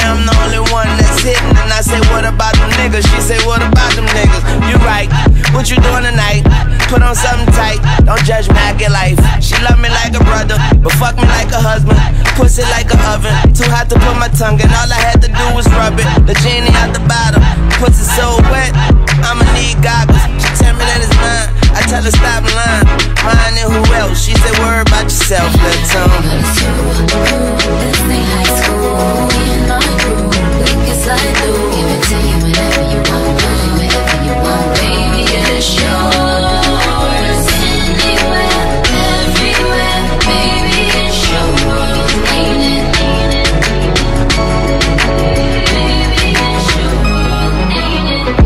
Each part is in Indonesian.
I'm the only one that's hitting. And I say, what about them niggas? She say, what about them niggas? You right, what you doing tonight? Put on something tight, don't judge me, I get life. She love me like a brother, but fuck me like a husband. Pussy like an oven, too hot to put my tongue in. All I had to do was rub it, the genie out the bottom. Pussy so wet, I'ma need goggles. She tell me that it's mine, I tell her stop lying. Mine and who else? She said worry about yourself, little tongue. This ain't high school, we in my crew. We can slide through, give it to you whenever you want, whenever you want, baby, it's yours. Anywhere, everywhere, baby, it's your world, ain't it? Baby, it's your world, ain't it?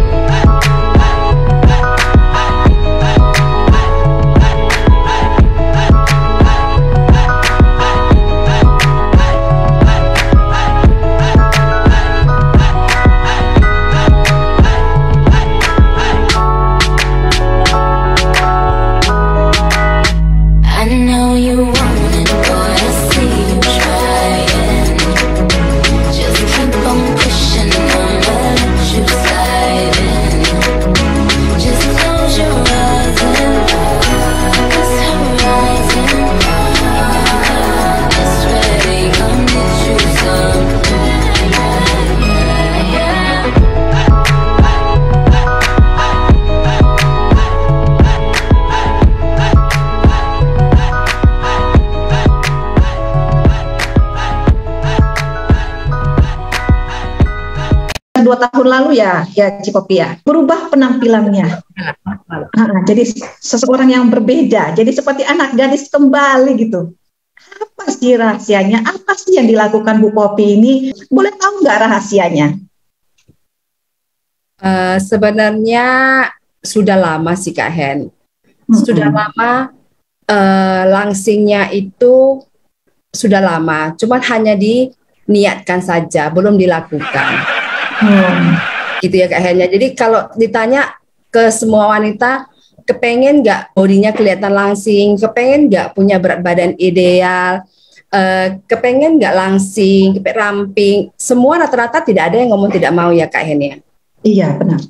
Tahun lalu ya Cipopi ya, berubah penampilannya. Jadi seseorang yang berbeda, jadi seperti anak gadis kembali gitu. Apa sih rahasianya? Apa sih yang dilakukan Bu Popi ini? Boleh tahu nggak rahasianya? Sebenarnya sudah lama sih Kak Hen. Sudah lama, langsingnya itu sudah lama, cuman hanya diniatkan saja, belum dilakukan. Gitu ya Kak Henya. Jadi kalau ditanya ke semua wanita, kepengen nggak bodinya kelihatan langsing, kepengen nggak punya berat badan ideal, kepengen nggak langsing, ramping, semua rata-rata tidak ada yang ngomong tidak mau ya Kak Henya. Iya benar.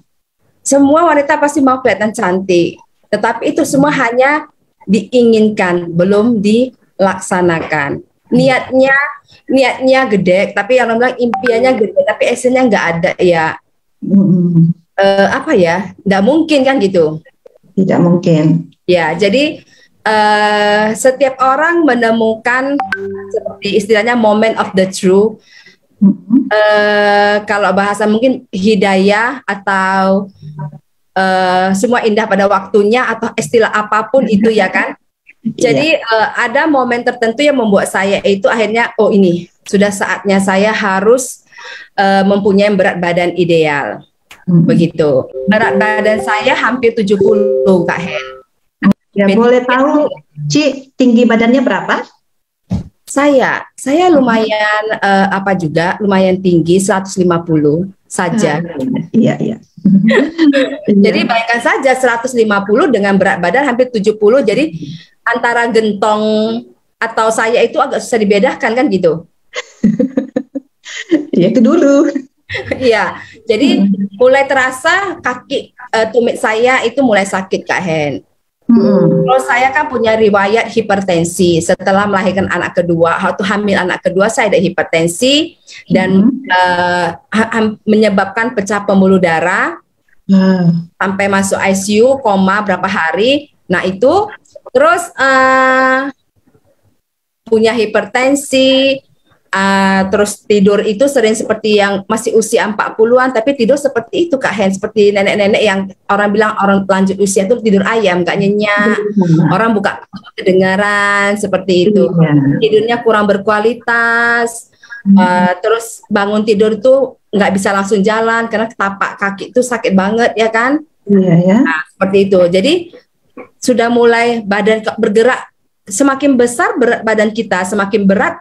Semua wanita pasti mau kelihatan cantik, tetapi itu semua hanya diinginkan, belum dilaksanakan. Niatnya gede, tapi yang bilang impiannya gede, tapi actionnya nggak ada ya. Apa ya? Nggak mungkin kan gitu? Tidak mungkin. Ya, jadi setiap orang menemukan seperti istilahnya moment of the truth. Kalau bahasa mungkin hidayah atau semua indah pada waktunya atau istilah apapun itu ya kan. Jadi ada momen tertentu yang membuat saya itu akhirnya oh ini sudah saatnya saya harus mempunyai berat badan ideal. Begitu. Berat badan saya hampir 70 Kak Hen. Ya boleh tahu Ci tinggi badannya berapa? Saya lumayan lumayan tinggi 150 saja. Iya. Jadi bayangkan saja 150 dengan berat badan hampir 70, jadi antara gentong atau saya itu agak susah dibedakan kan gitu. Ya itu dulu. Iya, jadi mulai terasa kaki tumit saya itu mulai sakit Kak Hen. Terus saya kan punya riwayat hipertensi setelah melahirkan anak kedua, waktu hamil anak kedua saya ada hipertensi dan menyebabkan pecah pembuluh darah sampai masuk ICU, koma berapa hari. Nah itu terus punya hipertensi, terus tidur itu sering seperti yang masih usia 40-an, tapi tidur seperti itu Kak Hen, seperti nenek-nenek yang orang bilang orang lanjut usia itu tidur ayam, gak nyenyak, orang buka kedengaran seperti itu, tidurnya kurang berkualitas, terus bangun tidur itu nggak bisa langsung jalan karena tapak kaki itu sakit banget ya kan. Nah, seperti itu. Jadi sudah mulai badan bergerak, semakin besar berat badan kita, semakin berat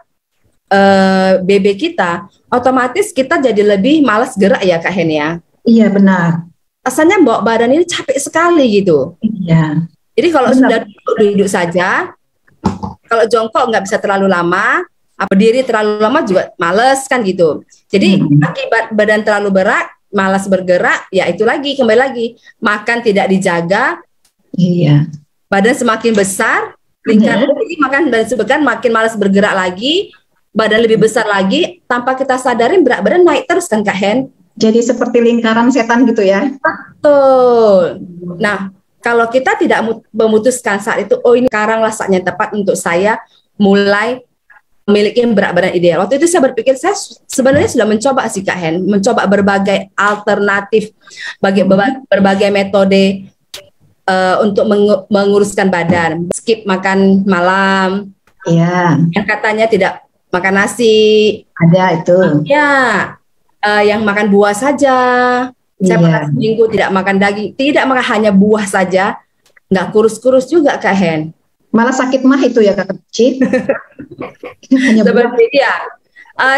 BB kita, otomatis kita jadi lebih malas gerak ya Kak Hen ya. Iya benar. Rasanya bawa badan ini capek sekali gitu. Iya. Jadi kalau sudah duduk saja, kalau jongkok nggak bisa terlalu lama, berdiri terlalu lama juga males kan gitu. Jadi akibat badan terlalu berat, malas bergerak, ya itu lagi kembali lagi makan tidak dijaga. Iya. Badan semakin besar, lingkaran tinggi, makan badan semakin makin malas bergerak lagi, badan lebih besar lagi, tanpa kita sadarin berat badan naik terus kan Kak Hen. Jadi seperti lingkaran setan gitu ya. Betul. Nah, kalau kita tidak memutuskan saat itu, oh ini sekaranglah saatnya tepat untuk saya mulai memiliki berat badan ideal. Waktu itu saya berpikir, saya sebenarnya sudah mencoba sih Kak Hen, mencoba berbagai alternatif, berbagai metode untuk menguruskan badan. Skip makan malam, yang katanya tidak makan nasi. Ada itu. Ya, yang makan buah saja. Saya pernah seminggu tidak makan daging, tidak makan hanya buah saja, nggak kurus-kurus juga Kak Hen. Malah sakit mah itu ya Kak Ci. Seperti dia.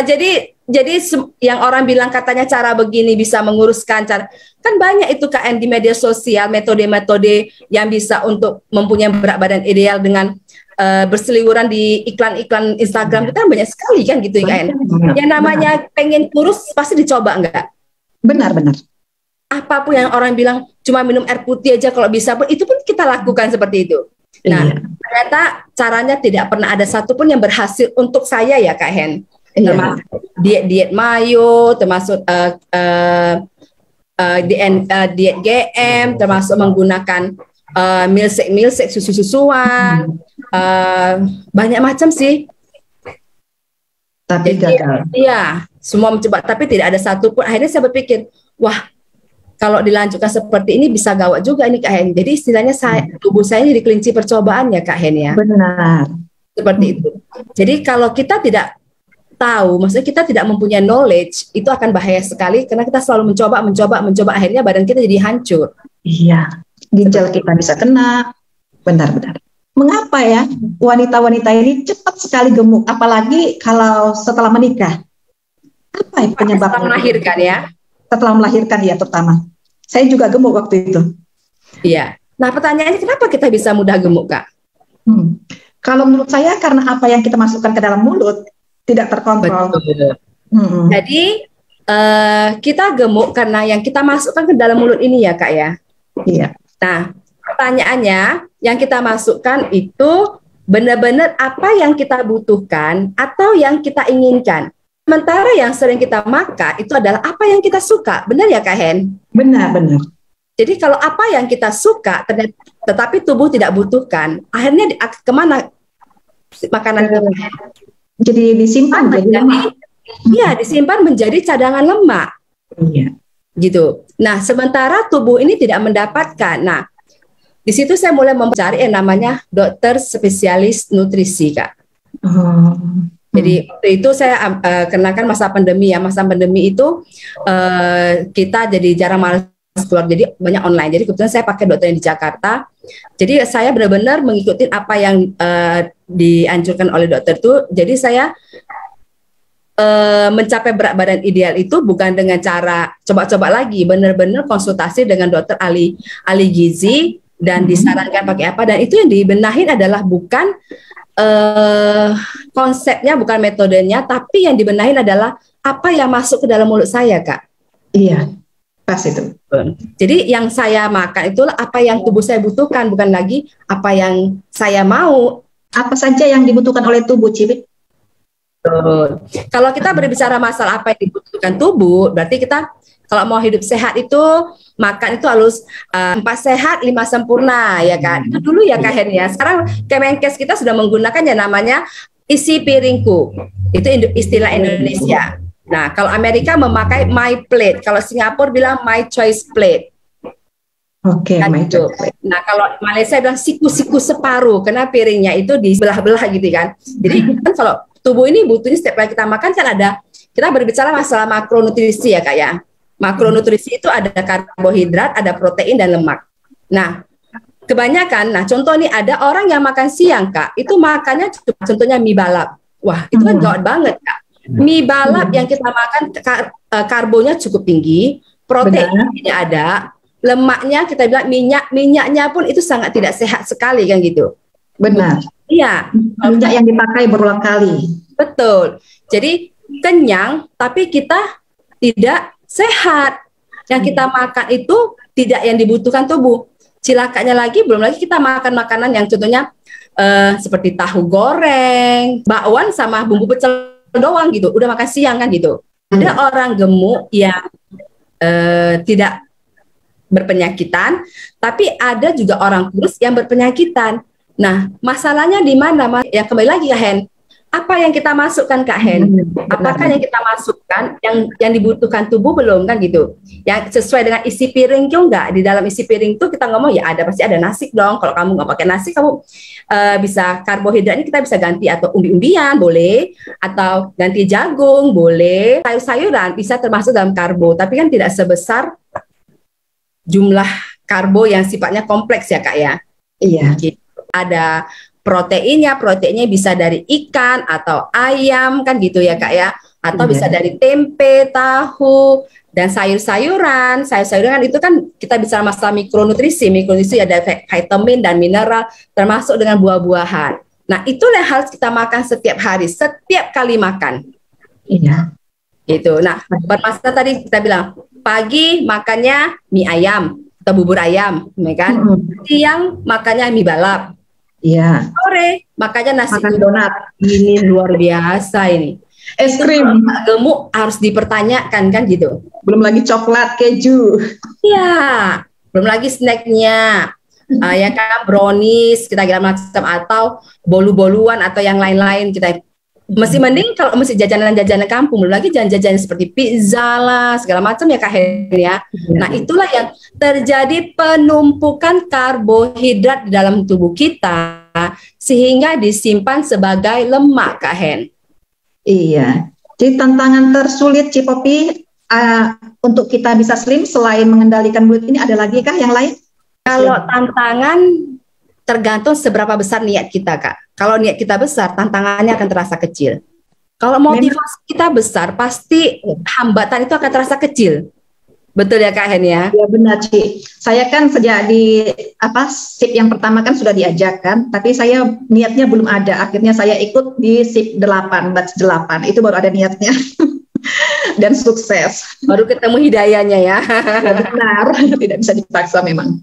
Jadi yang orang bilang katanya cara begini bisa menguruskan cara, kan banyak itu Kak Hen di media sosial, metode-metode yang bisa untuk mempunyai berat badan ideal dengan berseliweran di iklan-iklan Instagram, itu kan banyak sekali kan gitu kan. Yang namanya pengen kurus pasti dicoba enggak? Benar. Apapun yang orang bilang cuma minum air putih aja kalau bisa pun, itu pun kita lakukan seperti itu. Nah, ternyata caranya tidak pernah ada satupun yang berhasil untuk saya ya Kak Hen. Termasuk diet mayo, termasuk diet GM, termasuk menggunakan milkshake susu-susuan, banyak macam sih. Tapi gagal. Iya, semua mencoba tapi tidak ada satupun. Akhirnya saya berpikir, wah, kalau dilanjutkan seperti ini bisa gawat juga ini Kak Hen. Jadi istilahnya tubuh saya ini di kelinci percobaan ya Kak Hen ya. Benar. Seperti itu. Jadi kalau kita tidak tahu, maksudnya kita tidak mempunyai knowledge, itu akan bahaya sekali karena kita selalu mencoba, akhirnya badan kita jadi hancur. Iya. Ginjal kita bisa kena. Benar. Mengapa ya wanita-wanita ini cepat sekali gemuk, apalagi kalau setelah menikah? Apa penyebabnya? Setelah melahirkan ya? Setelah melahirkan ya terutama. Saya juga gemuk waktu itu. Iya. Nah pertanyaannya kenapa kita bisa mudah gemuk Kak? Kalau menurut saya karena apa yang kita masukkan ke dalam mulut tidak terkontrol. Jadi kita gemuk karena yang kita masukkan ke dalam mulut ini ya Kak ya? Iya. Nah pertanyaannya yang kita masukkan itu benar-benar apa yang kita butuhkan atau yang kita inginkan. Sementara yang sering kita makan itu adalah apa yang kita suka. Benar ya Kak Hen? Benar. Jadi kalau apa yang kita suka tetapi tubuh tidak butuhkan, akhirnya kemana makanan itu? Jadi disimpan jadi lemak. Iya, disimpan menjadi cadangan lemak. Iya. Gitu. Nah, sementara tubuh ini tidak mendapatkan. Nah, di situ saya mulai mencari yang namanya dokter spesialis nutrisi, Kak. Jadi waktu itu saya kenakan masa pandemi ya. Masa pandemi itu kita jadi jarang malas keluar, jadi banyak online. Jadi kebetulan saya pakai dokter yang di Jakarta. Jadi saya benar-benar mengikuti apa yang dianjurkan oleh dokter itu. Jadi saya mencapai berat badan ideal itu bukan dengan cara coba-coba lagi, benar-benar konsultasi dengan dokter ahli gizi dan disarankan pakai apa. Dan itu yang dibenahin adalah bukan konsepnya, bukan metodenya, tapi yang dibenahin adalah apa yang masuk ke dalam mulut saya, Kak. Iya, pas itu. Jadi yang saya makan itulah apa yang tubuh saya butuhkan, bukan lagi apa yang saya mau. Apa saja yang dibutuhkan oleh tubuh, Cibi? Kalau kita berbicara masalah apa yang dibutuhkan tubuh, berarti kita kalau mau hidup sehat itu makan itu harus 4 sehat 5 sempurna ya kan. Itu dulu ya Kak Hen ya. Sekarang Kemenkes kita sudah menggunakan yang namanya isi piringku. Itu istilah Indonesia. Nah, kalau Amerika memakai my plate, kalau Singapura bilang my choice plate. Oke, my choice plate. Nah, kalau Malaysia bilang siku-siku separuh, karena piringnya itu dibelah-belah gitu kan. Jadi kan kalau tubuh ini butuhnya setiap kali kita makan kan ada, kita berbicara masalah makronutrisi ya Kak ya. Makronutrisi itu ada karbohidrat, ada protein dan lemak. Nah, kebanyakan, contoh nih ada orang yang makan siang Kak, itu makannya contohnya mie balap. Wah, itu kan gawat banget Kak. Mie balap yang kita makan karbonya cukup tinggi, proteinnya tidak ada, lemaknya kita bilang minyaknya pun itu sangat tidak sehat sekali kan gitu. Benar. Iya, Minyak yang dipakai berulang kali. betul. Jadi kenyang, tapi kita tidak sehat. Yang kita makan itu tidak yang dibutuhkan tubuh. Cilakanya lagi, belum lagi kita makan makanan yang contohnya seperti tahu goreng, bakwan sama bumbu pecel doang gitu. Udah makan siang kan gitu. Ada orang gemuk yang tidak berpenyakitan, tapi ada juga orang kurus yang berpenyakitan. Nah, masalahnya di mana? Yang kembali lagi Kak Hen, apa yang kita masukkan Kak Hen? Apakah yang kita masukkan yang dibutuhkan tubuh belum kan gitu? Yang sesuai dengan isi piring juga. Di dalam isi piring itu kita ngomong ya pasti ada nasi dong. Kalau kamu nggak pakai nasi, kamu bisa karbohidratnya kita bisa ganti atau umbi-umbian boleh, atau ganti jagung boleh. Sayur-sayuran bisa termasuk dalam karbo, tapi kan tidak sebesar jumlah karbo yang sifatnya kompleks ya Kak ya. Iya. Gitu. Ada proteinnya bisa dari ikan atau ayam kan gitu ya Kak ya, atau bisa dari tempe, tahu, dan sayur-sayuran. Sayur-sayuran itu kan kita bicara masalah mikronutrisi ada vitamin dan mineral, termasuk dengan buah-buahan. Nah itulah yang harus kita makan setiap hari, setiap kali makan. Iya. Gitu. Nah bermasalah tadi kita bilang pagi makannya mie ayam atau bubur ayam, ya kan? Siang makannya mie balap. Iya. Sore makanya nasi makan donat. Ini luar biasa ini. Es krim. Gemuk harus dipertanyakan kan gitu. Belum lagi coklat, keju. Iya. Belum lagi snacknya. Ya kan brownies kita kira macam atau bolu-boluan atau yang lain-lain kita. Masih mending kalau masih jajanan-jajanan kampung, belum lagi jajan-jajan seperti pizza lah, segala macam ya Kak Hen ya. Nah itulah yang terjadi penumpukan karbohidrat di dalam tubuh kita sehingga disimpan sebagai lemak Kak Hen. Iya. Jadi tantangan tersulit Cipopi untuk kita bisa slim selain mengendalikan berat ini ada lagi kah yang lain? Kalau tantangan tergantung seberapa besar niat kita Kak. Kalau niat kita besar, tantangannya akan terasa kecil. Kalau motivasi kita besar, pasti hambatan itu akan terasa kecil. Betul ya Kak Hen ya? Ya benar Ci. Saya kan sejak di sip yang pertama kan sudah diajak kan, tapi saya niatnya belum ada. Akhirnya saya ikut di sip 8, batch 8. Itu baru ada niatnya. Dan sukses. Baru ketemu hidayahnya ya. Benar, tidak bisa dipaksa memang.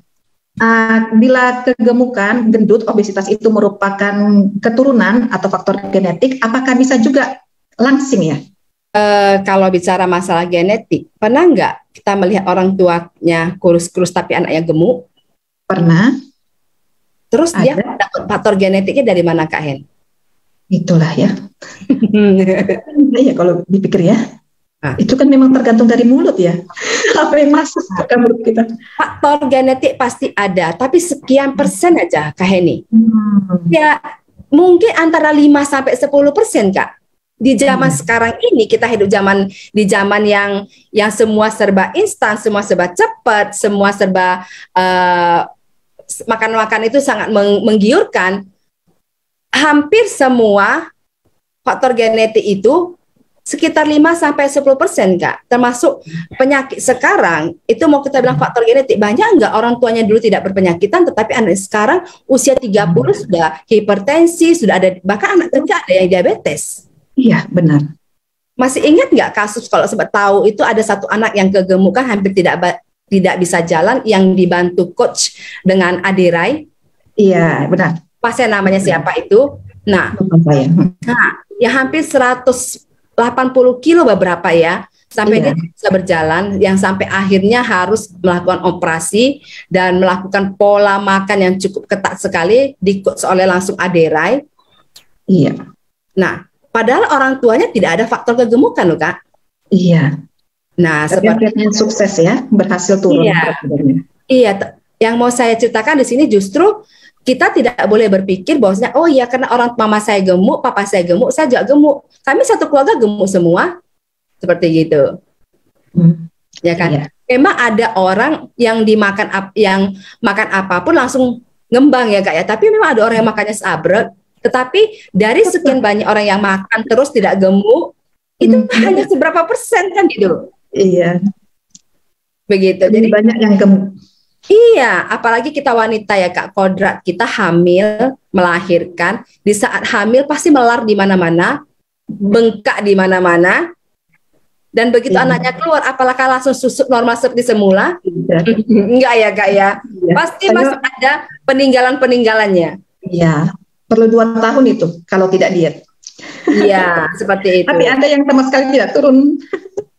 Bila kegemukan, gendut, obesitas itu merupakan keturunan atau faktor genetik, apakah bisa juga langsing ya? Kalau bicara masalah genetik, pernah nggak kita melihat orang tuanya kurus-kurus tapi anaknya gemuk? Pernah. Terus dia dapat faktor genetiknya dari mana Kak Hen? Itulah ya. Iya kalau dipikir ya. Itu kan memang tergantung dari mulut ya. Apa yang masuk ke mulut kita? Faktor genetik pasti ada, tapi sekian persen aja Kak Heni. Ya mungkin antara 5-10% Kak. Di zaman sekarang ini kita hidup di zaman yang semua serba instan, semua serba cepat, semua serba makan-makan itu sangat menggiurkan. Hampir semua faktor genetik itu sekitar 5-10% Kak, termasuk penyakit sekarang itu mau kita bilang faktor genetik. Banyak enggak orang tuanya dulu tidak berpenyakitan, tetapi anak sekarang usia 30 sudah hipertensi, sudah ada, bahkan anak kecil ada yang diabetes. Iya benar. Masih ingat nggak kasus kalau sempat tahu itu ada satu anak yang kegemukan hampir tidak bisa jalan yang dibantu coach dengan adirai? Iya benar. Pasien namanya siapa itu? Nah, yang hampir 180 kilo beberapa ya, sampai dia bisa berjalan, yang sampai akhirnya harus melakukan operasi dan melakukan pola makan yang cukup ketat sekali, di-coach oleh langsung adirai. Iya. Nah, padahal orang tuanya tidak ada faktor kegemukan loh Kak. Iya. Nah, sepertinya sukses ya, berhasil turun. Iya, yang mau saya ceritakan di sini justru kita tidak boleh berpikir bahwasanya oh ya karena orang mama saya gemuk, papa saya gemuk, saya juga gemuk. Kami satu keluarga gemuk semua. Seperti gitu. Ya kan? Iya. Memang ada orang yang makan apapun langsung ngembang ya Kak ya. Tapi memang ada orang yang makannya seabrek. Tetapi dari sekian banyak orang yang makan terus tidak gemuk, itu hanya seberapa persen kan gitu. Iya. Begitu. Jadi banyak yang gemuk. Iya, apalagi kita wanita ya Kak, kodrat kita hamil, melahirkan, di saat hamil pasti melar di mana-mana, bengkak di mana-mana, dan begitu Iya. anaknya keluar, apakah langsung susut normal seperti semula? Iya. Enggak ya Kak ya, Iya. pasti masih ada peninggalan-peninggalannya. Iya, perlu 2 tahun itu kalau tidak diet. Iya, seperti itu. Tapi ada yang sama sekali tidak turun.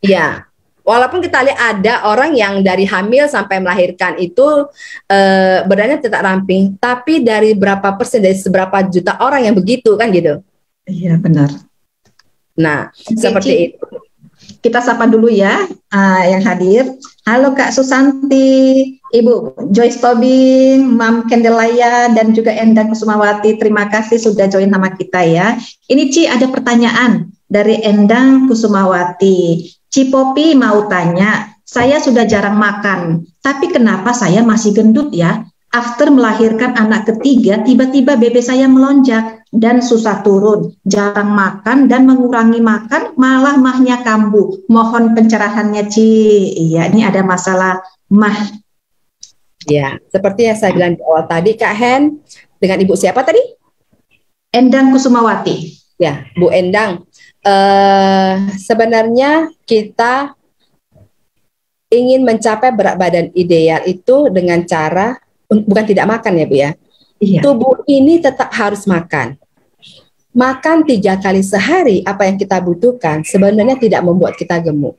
Iya. Walaupun kita lihat ada orang yang dari hamil sampai melahirkan itu badannya tetap ramping, tapi dari berapa persen, dari seberapa juta orang yang begitu kan gitu. Iya, benar. Nah, Oke, seperti Ci. itu. Kita sapa dulu ya yang hadir. Halo Kak Susanti, Ibu Joyce Tobing, Mam Kendelaya, dan juga Endang Kusumawati. Terima kasih sudah join sama kita ya. Ini Ci, ada pertanyaan dari Endang Kusumawati. Ci Popi mau tanya, saya sudah jarang makan, tapi kenapa saya masih gendut ya? After melahirkan anak ketiga, tiba-tiba BB saya melonjak dan susah turun, jarang makan dan mengurangi makan, malah mahnya kambuh. Mohon pencerahannya, Ci. Iya, ini ada masalah mah. Ya, seperti yang saya bilang di awal tadi, Kak Hen, dengan Ibu siapa tadi? Endang Kusumawati. Ya, Bu Endang. Sebenarnya kita ingin mencapai berat badan ideal itu dengan cara bukan tidak makan ya Bu ya. Iya. Tubuh ini tetap harus makan. Makan 3 kali sehari apa yang kita butuhkan sebenarnya tidak membuat kita gemuk.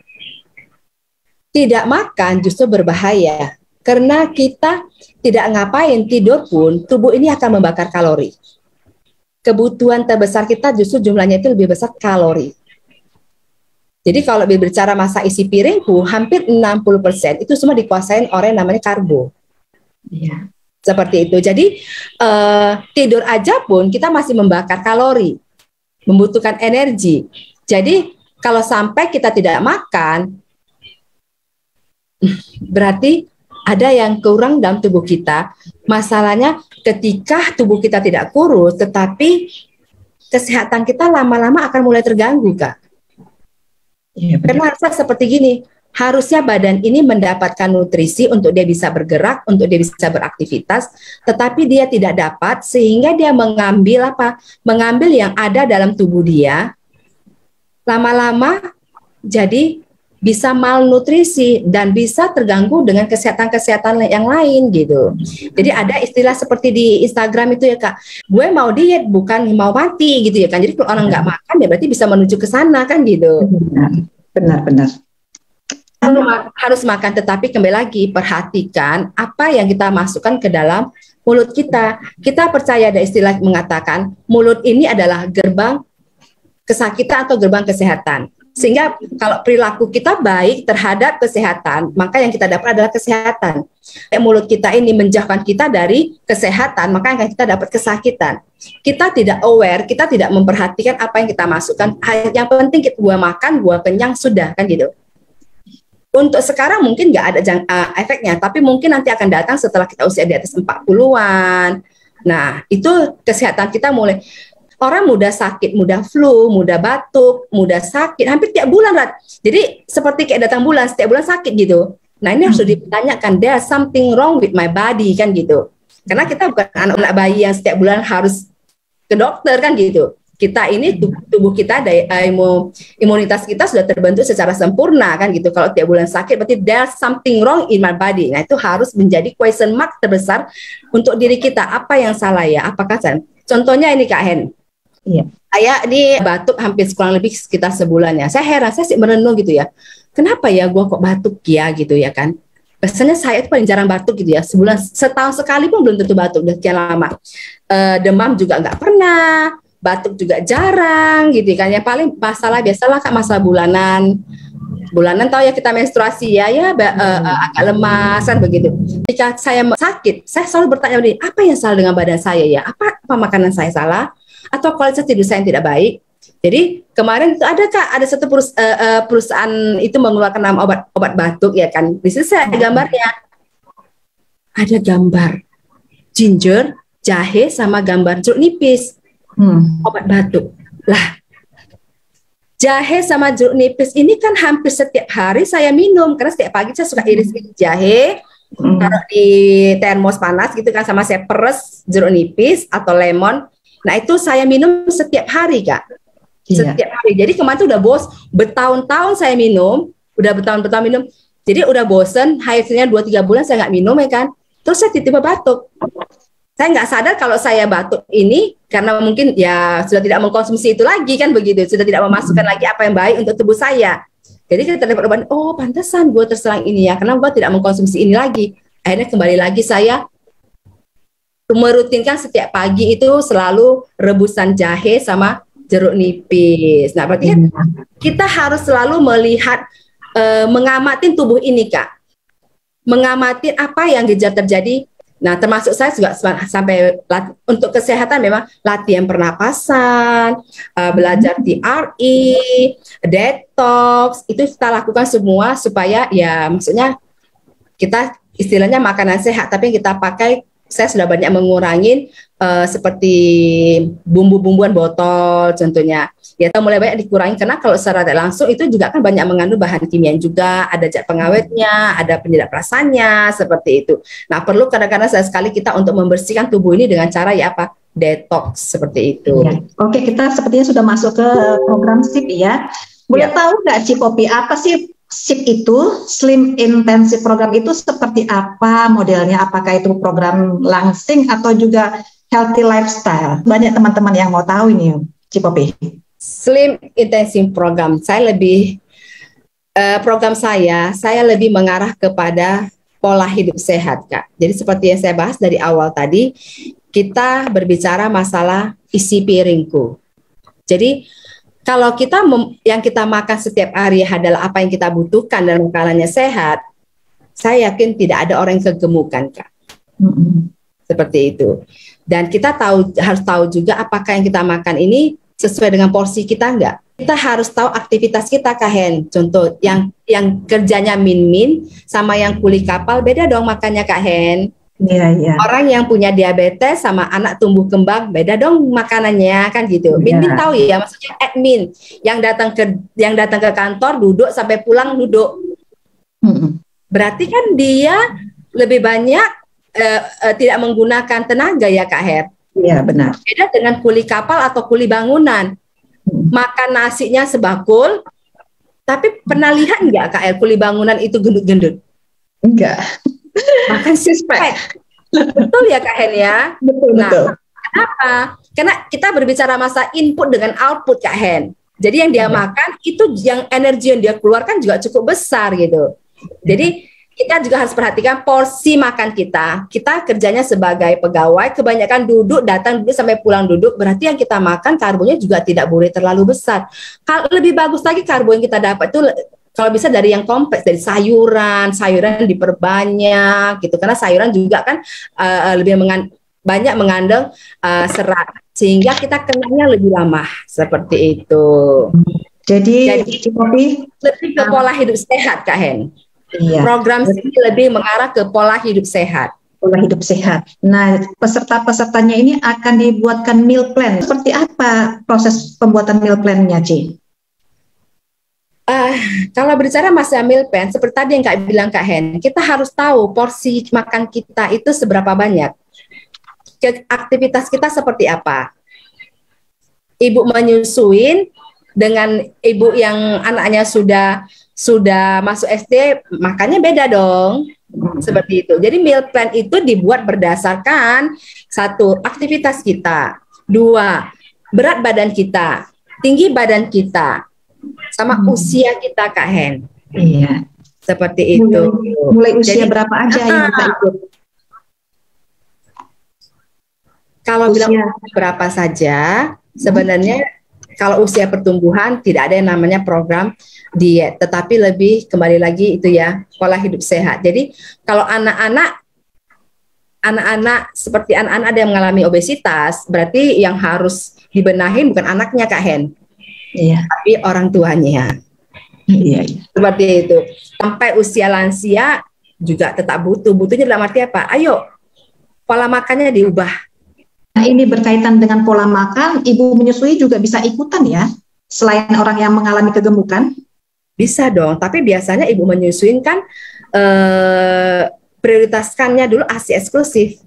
Tidak makan justru berbahaya karena kita tidak ngapain tidur pun tubuh ini akan membakar kalori. Kebutuhan terbesar kita justru jumlahnya itu lebih besar kalori. Jadi kalau berbicara masa isi piringku, hampir 60% itu semua dikuasain oleh namanya karbo. Iya. Seperti itu. Jadi tidur aja pun kita masih membakar kalori, membutuhkan energi. Jadi kalau sampai kita tidak makan, berarti ada yang kurang dalam tubuh kita. Masalahnya ketika tubuh kita tidak kurus, tetapi kesehatan kita lama-lama akan mulai terganggu, Kak. Iya, Karena rasa seperti gini, harusnya badan ini mendapatkan nutrisi untuk dia bisa bergerak, untuk dia bisa beraktivitas, tetapi dia tidak dapat sehingga dia mengambil apa? Mengambil yang ada dalam tubuh dia. Lama-lama jadi bisa malnutrisi dan bisa terganggu dengan kesehatan-kesehatan yang lain gitu. Jadi ada istilah seperti di Instagram itu ya Kak, gue mau diet bukan mau mati gitu ya kan. Jadi kalau orang nggak makan ya berarti bisa menuju ke sana kan gitu. Benar. Harus makan, tetapi kembali lagi perhatikan apa yang kita masukkan ke dalam mulut kita. Kita percaya ada istilah mengatakan mulut ini adalah gerbang kesakitan atau gerbang kesehatan. Sehingga kalau perilaku kita baik terhadap kesehatan, maka yang kita dapat adalah kesehatan. Mulut kita ini menjauhkan kita dari kesehatan, maka yang kita dapat kesakitan. Kita tidak aware, kita tidak memperhatikan apa yang kita masukkan. Yang penting kita gua makan, gua kenyang, sudah kan gitu. Untuk sekarang mungkin nggak ada efeknya, tapi mungkin nanti akan datang setelah kita usia di atas 40-an. Nah, itu kesehatan kita mulai. Orang mudah sakit, mudah flu, mudah batuk, mudah sakit, hampir tiap bulan, Rat. Jadi seperti kayak datang bulan, setiap bulan sakit gitu. Nah ini harus ditanyakan, there's something wrong with my body kan gitu. Karena kita bukan anak-anak bayi yang setiap bulan harus ke dokter kan gitu. Kita ini tubuh kita, imunitas kita sudah terbentuk secara sempurna kan gitu. Kalau tiap bulan sakit berarti there's something wrong in my body. Nah itu harus menjadi question mark terbesar untuk diri kita. Apa yang salah ya? Apakah contohnya ini Kak Hen. Iya. Saya ini batuk hampir kurang lebih sekitar sebulan ya. Saya heran, saya sih merenung gitu ya. Kenapa ya gue kok batuk ya gitu ya kan. Biasanya saya itu paling jarang batuk gitu ya. Sebulan, setahun sekali pun belum tentu batuk. Udah sekian lama. Demam juga nggak pernah. Batuk juga jarang gitu kan. Yang paling masalah biasalah Kak masalah bulanan. Bulanan tahu ya kita menstruasi ya agak lemas kan begitu. Ketika saya sakit, saya selalu bertanya apa yang salah dengan badan saya ya? Apa makanan saya salah? Atau kualitas tidur saya yang tidak baik. Jadi kemarin itu ada satu perusahaan itu mengeluarkan nama obat batuk ya kan. Di sini saya ada gambarnya. Ada gambar ginger, jahe sama gambar jeruk nipis. Obat batuk. Lah, jahe sama jeruk nipis ini kan hampir setiap hari saya minum karena setiap pagi saya suka iris jahe, taruh di termos panas gitu kan, sama saya peres jeruk nipis atau lemon. Nah itu saya minum setiap hari Kak. Setiap hari. Jadi kemarin tuh udah bertahun-tahun saya minum, udah bertahun-tahun minum. Jadi udah bosen, akhirnya 2-3 bulan saya nggak minum ya kan. Terus saya tiba-tiba batuk. Saya nggak sadar kalau saya batuk ini karena mungkin ya sudah tidak mengkonsumsi itu lagi kan begitu, sudah tidak memasukkan lagi apa yang baik untuk tubuh saya. Jadi kita dapat obat, oh pantesan gue terserang ini ya, karena gue tidak mengkonsumsi ini lagi. Akhirnya kembali lagi saya merutinkan setiap pagi itu selalu rebusan jahe sama jeruk nipis. Nah berarti kan kita harus selalu melihat, mengamatin tubuh ini Kak. Mengamati apa yang gejala terjadi. Nah, termasuk saya juga sampai untuk kesehatan memang latihan pernapasan, belajar TRE, detox, itu kita lakukan semua supaya ya maksudnya kita istilahnya makanan sehat, tapi yang kita pakai, saya sudah banyak mengurangi seperti bumbu-bumbuan botol contohnya. Ya, mulai banyak dikurangi karena kalau secara langsung itu juga kan banyak mengandung bahan kimia juga, ada zat pengawetnya, ada penyedap rasanya, seperti itu. Nah, perlu kadang-kadang sekali kita untuk membersihkan tubuh ini dengan cara ya apa? Detox seperti itu. Ya. Oke, kita sepertinya sudah masuk ke program SIP ya. Boleh tahu nggak Cipopi, apa sih SIP itu? Slim Intensive Program itu seperti apa modelnya? Apakah itu program langsing atau juga healthy lifestyle? Banyak teman-teman yang mau tahu ini, Cipopi. Slim Intensive Program, saya lebih program saya lebih mengarah kepada pola hidup sehat, Kak. Jadi seperti yang saya bahas dari awal tadi, kita berbicara masalah isi piringku. Jadi kalau kita yang kita makan setiap hari adalah apa yang kita butuhkan dan makanannya sehat, saya yakin tidak ada orang yang kegemukan, Kak. Seperti itu. Dan kita harus tahu juga apakah yang kita makan ini sesuai dengan porsi kita enggak. Kita harus tahu aktivitas kita, Kak Hen. Contoh, yang kerjanya min-min sama yang kuli kapal beda dong makannya, Kak Hen. Iya. Orang yang punya diabetes sama anak tumbuh kembang beda dong makanannya kan gitu. Min-min tahu ya, maksudnya admin yang datang ke kantor duduk sampai pulang duduk. Berarti kan dia lebih banyak tidak menggunakan tenaga ya, Kak Her. Iya, benar. Beda dengan kuli kapal atau kuli bangunan. Makan nasinya sebakul, tapi pernah lihat nggak Kak Her, kuli bangunan itu gendut-gendut? Enggak. Makan six-pack. Betul ya Kak Hen ya? Betul. Kenapa? Karena kita berbicara masa input dengan output Kak Hen. Jadi yang dia makan itu yang energi yang dia keluarkan juga cukup besar gitu. Jadi kita juga harus perhatikan porsi makan kita. Kita kerjanya sebagai pegawai, kebanyakan duduk sampai pulang duduk. Berarti yang kita makan karbonya juga tidak boleh terlalu besar. Lebih bagus lagi karbo yang kita dapat itu kalau bisa dari yang kompleks, dari sayuran diperbanyak gitu. Karena sayuran juga kan lebih banyak mengandung serat, sehingga kita kenyangnya lebih lama seperti itu. Jadi lebih ke pola hidup sehat Kak Hen. Iya. Program ini lebih mengarah ke pola hidup sehat. Pola hidup sehat. Nah, peserta-pesertanya ini akan dibuatkan meal plan. Seperti apa proses pembuatan meal plan-nya, Ci? Kalau berbicara masalah meal plan, seperti tadi yang Kak bilang Kak Hen, kita harus tahu porsi makan kita itu seberapa banyak. Aktivitas kita seperti apa. Ibu menyusuin dengan ibu yang anaknya sudah masuk SD, makannya beda dong. Seperti itu. Jadi meal plan itu dibuat berdasarkan 1, aktivitas kita, 2, berat badan kita, tinggi badan kita, sama usia kita Kak Hen. Iya. Seperti itu. Mulai usia berapa aja yang kita ikut? Kalau bilang berapa saja, sebenarnya kalau usia pertumbuhan tidak ada yang namanya program diet, tetapi lebih kembali lagi itu ya pola hidup sehat. Jadi kalau anak-anak seperti anak-anak ada yang mengalami obesitas, berarti yang harus dibenahi bukan anaknya Kak Hen, tapi orang tuanya. Iya. Seperti itu. Sampai usia lansia juga tetap butuhnya dalam arti apa? Ayo pola makannya diubah. Nah, ini berkaitan dengan pola makan, ibu menyusui juga bisa ikutan ya, selain orang yang mengalami kegemukan? Bisa dong, tapi biasanya ibu menyusuin kan prioritaskannya dulu ASI eksklusif.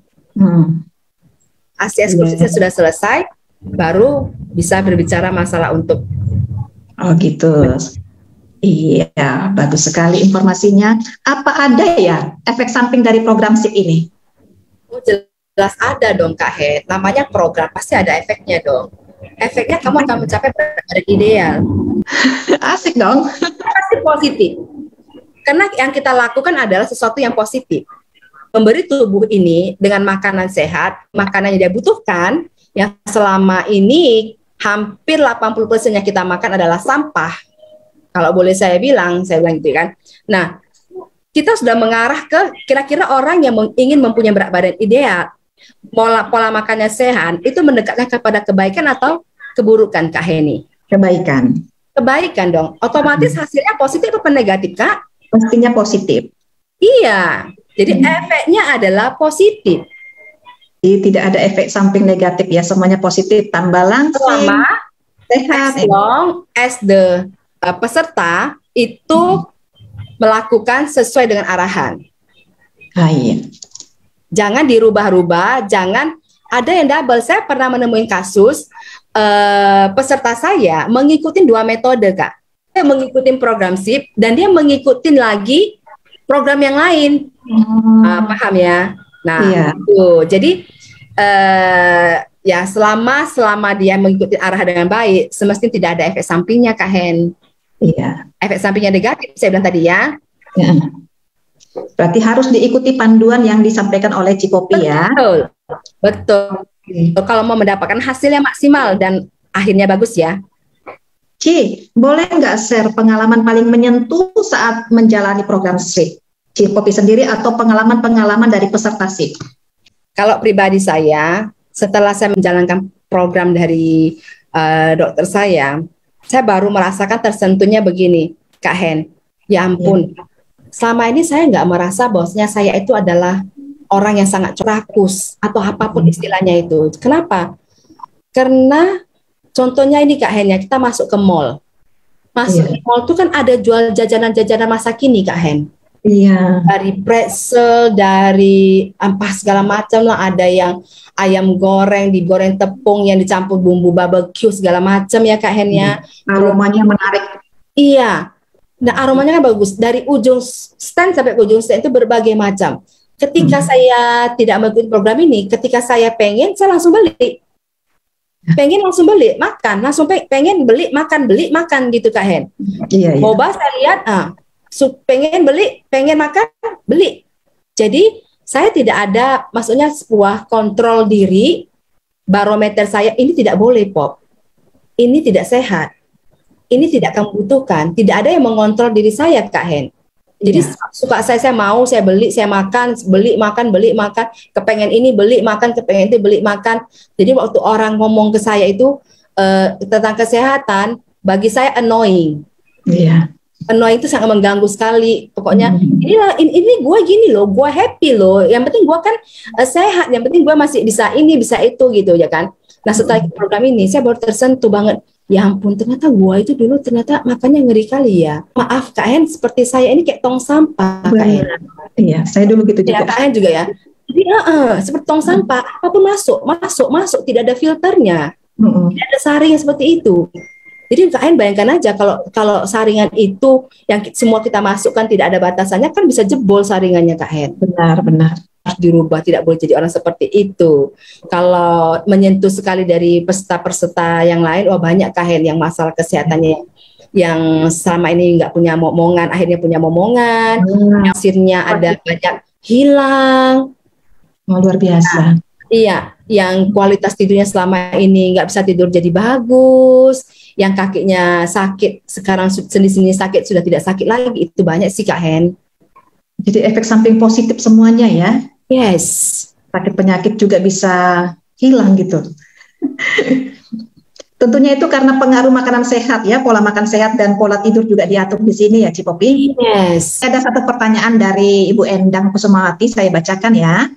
ASI eksklusifnya sudah selesai, baru bisa berbicara masalah untuk. Oh gitu. Iya, bagus sekali informasinya. Apa ada ya efek samping dari program SIP ini? Oh, jelas ada dong Kak Hen. Namanya program, pasti ada efeknya dong. Efeknya kamu akan mencapai berat badan ideal. Asik dong. Pasti positif. Karena yang kita lakukan adalah sesuatu yang positif. Memberi tubuh ini dengan makanan sehat, makanan yang dia butuhkan, yang selama ini hampir 80% yang kita makan adalah sampah. Kalau boleh saya bilang gitu kan. Nah, kita sudah mengarah ke kira-kira orang yang ingin mempunyai berat badan ideal, pola makannya sehat, itu mendekatkan kepada kebaikan atau keburukan, Kak Heni? Kebaikan. Kebaikan dong. Otomatis hasilnya positif atau negatif, Kak? Pastinya positif. Iya. Jadi efeknya adalah positif. Jadi tidak ada efek samping negatif ya, semuanya positif, tambah langsing, selama sehat. As long as the peserta itu melakukan sesuai dengan arahan. Iya. Jangan dirubah-rubah, jangan ada yang double. Saya pernah menemui kasus peserta saya mengikuti 2 metode, Kak. Dia mengikuti program SIP dan dia mengikuti lagi program yang lain. Paham ya? Nah, iya. Jadi ya selama dia mengikuti arah dengan baik, semestinya tidak ada efek sampingnya, Kak Hen. Iya. Efek sampingnya negatif, saya bilang tadi ya. Ya. Berarti harus diikuti panduan yang disampaikan oleh Cipopi ya. Betul. Kalau mau mendapatkan hasil yang maksimal dan akhirnya bagus ya. Ci, boleh nggak share pengalaman paling menyentuh saat menjalani program SIP? Cipopi sendiri atau pengalaman-pengalaman dari peserta SIP? Kalau pribadi saya, setelah saya menjalankan program dari dokter saya baru merasakan tersentuhnya begini, Kak Hen. Ya ampun, selama ini saya nggak merasa bahwasanya saya itu adalah orang yang sangat rakus atau apapun istilahnya itu. Kenapa? Karena contohnya ini Kak Hen ya, kita masuk ke mall. Masuk ke mall itu kan ada jual jajanan-jajanan masa kini, Kak Hen. Iya. Dari pretzel, dari apa segala macam lah, ada yang ayam goreng digoreng tepung yang dicampur bumbu barbecue segala macam ya Kak Hen ya. Aromanya menarik. Iya. Nah, aromanya kan bagus. Dari ujung stand sampai ke ujung stand itu berbagai macam. Ketika saya tidak mengikuti program ini, ketika saya pengen, saya langsung beli. Pengen langsung beli, makan, langsung pengen beli, makan gitu Kak Hen. Iya, iya. Boba saya lihat, pengen beli, pengen makan, beli. Jadi saya tidak ada, maksudnya sebuah kontrol diri, barometer saya, ini tidak boleh Pop, ini tidak sehat, ini tidak kamu butuhkan, tidak ada yang mengontrol diri saya Kak Hen. Jadi suka saya mau, saya beli, saya makan, beli, makan, kepengen ini beli, makan, kepengen itu beli, makan. Jadi waktu orang ngomong ke saya itu tentang kesehatan, bagi saya annoying. Iya. Annoying itu sangat mengganggu sekali. Pokoknya ini gue gini loh, gue happy loh. Yang penting gue kan sehat, yang penting gue masih bisa ini, bisa itu gitu ya kan. Nah setelah program ini saya baru tersentuh banget. Ya ampun, ternyata gue itu dulu ternyata makannya ngeri kali ya. Maaf Kak Hen, seperti saya ini kayak tong sampah Kak Hen. Iya, saya dulu gitu juga. Ya Kak Hen juga ya. Jadi seperti tong sampah, apapun masuk, tidak ada filternya. Tidak ada saring seperti itu. Jadi Kak Hen bayangkan aja kalau saringan itu yang semua kita masukkan tidak ada batasannya, kan bisa jebol saringannya Kak Hen. Benar. Harus dirubah, tidak boleh jadi orang seperti itu. Kalau menyentuh sekali dari peserta-peserta yang lain, banyak Kak Hen yang masalah kesehatannya yang selama ini nggak punya momongan, akhirnya punya momongan, hasilnya ada banyak hilang. Luar biasa. Iya, yang kualitas tidurnya selama ini nggak bisa tidur jadi bagus, yang kakinya sakit sekarang sendi-sendi sakit sudah tidak sakit lagi, itu banyak sih Kak Hen. Jadi efek samping positif semuanya ya. Yes. Sakit penyakit juga bisa hilang gitu. Tentunya itu karena pengaruh makanan sehat ya, pola makan sehat dan pola tidur juga diatur di sini ya Cipopi. Yes. Ada satu pertanyaan dari Ibu Endang Kusumawati, saya bacakan ya.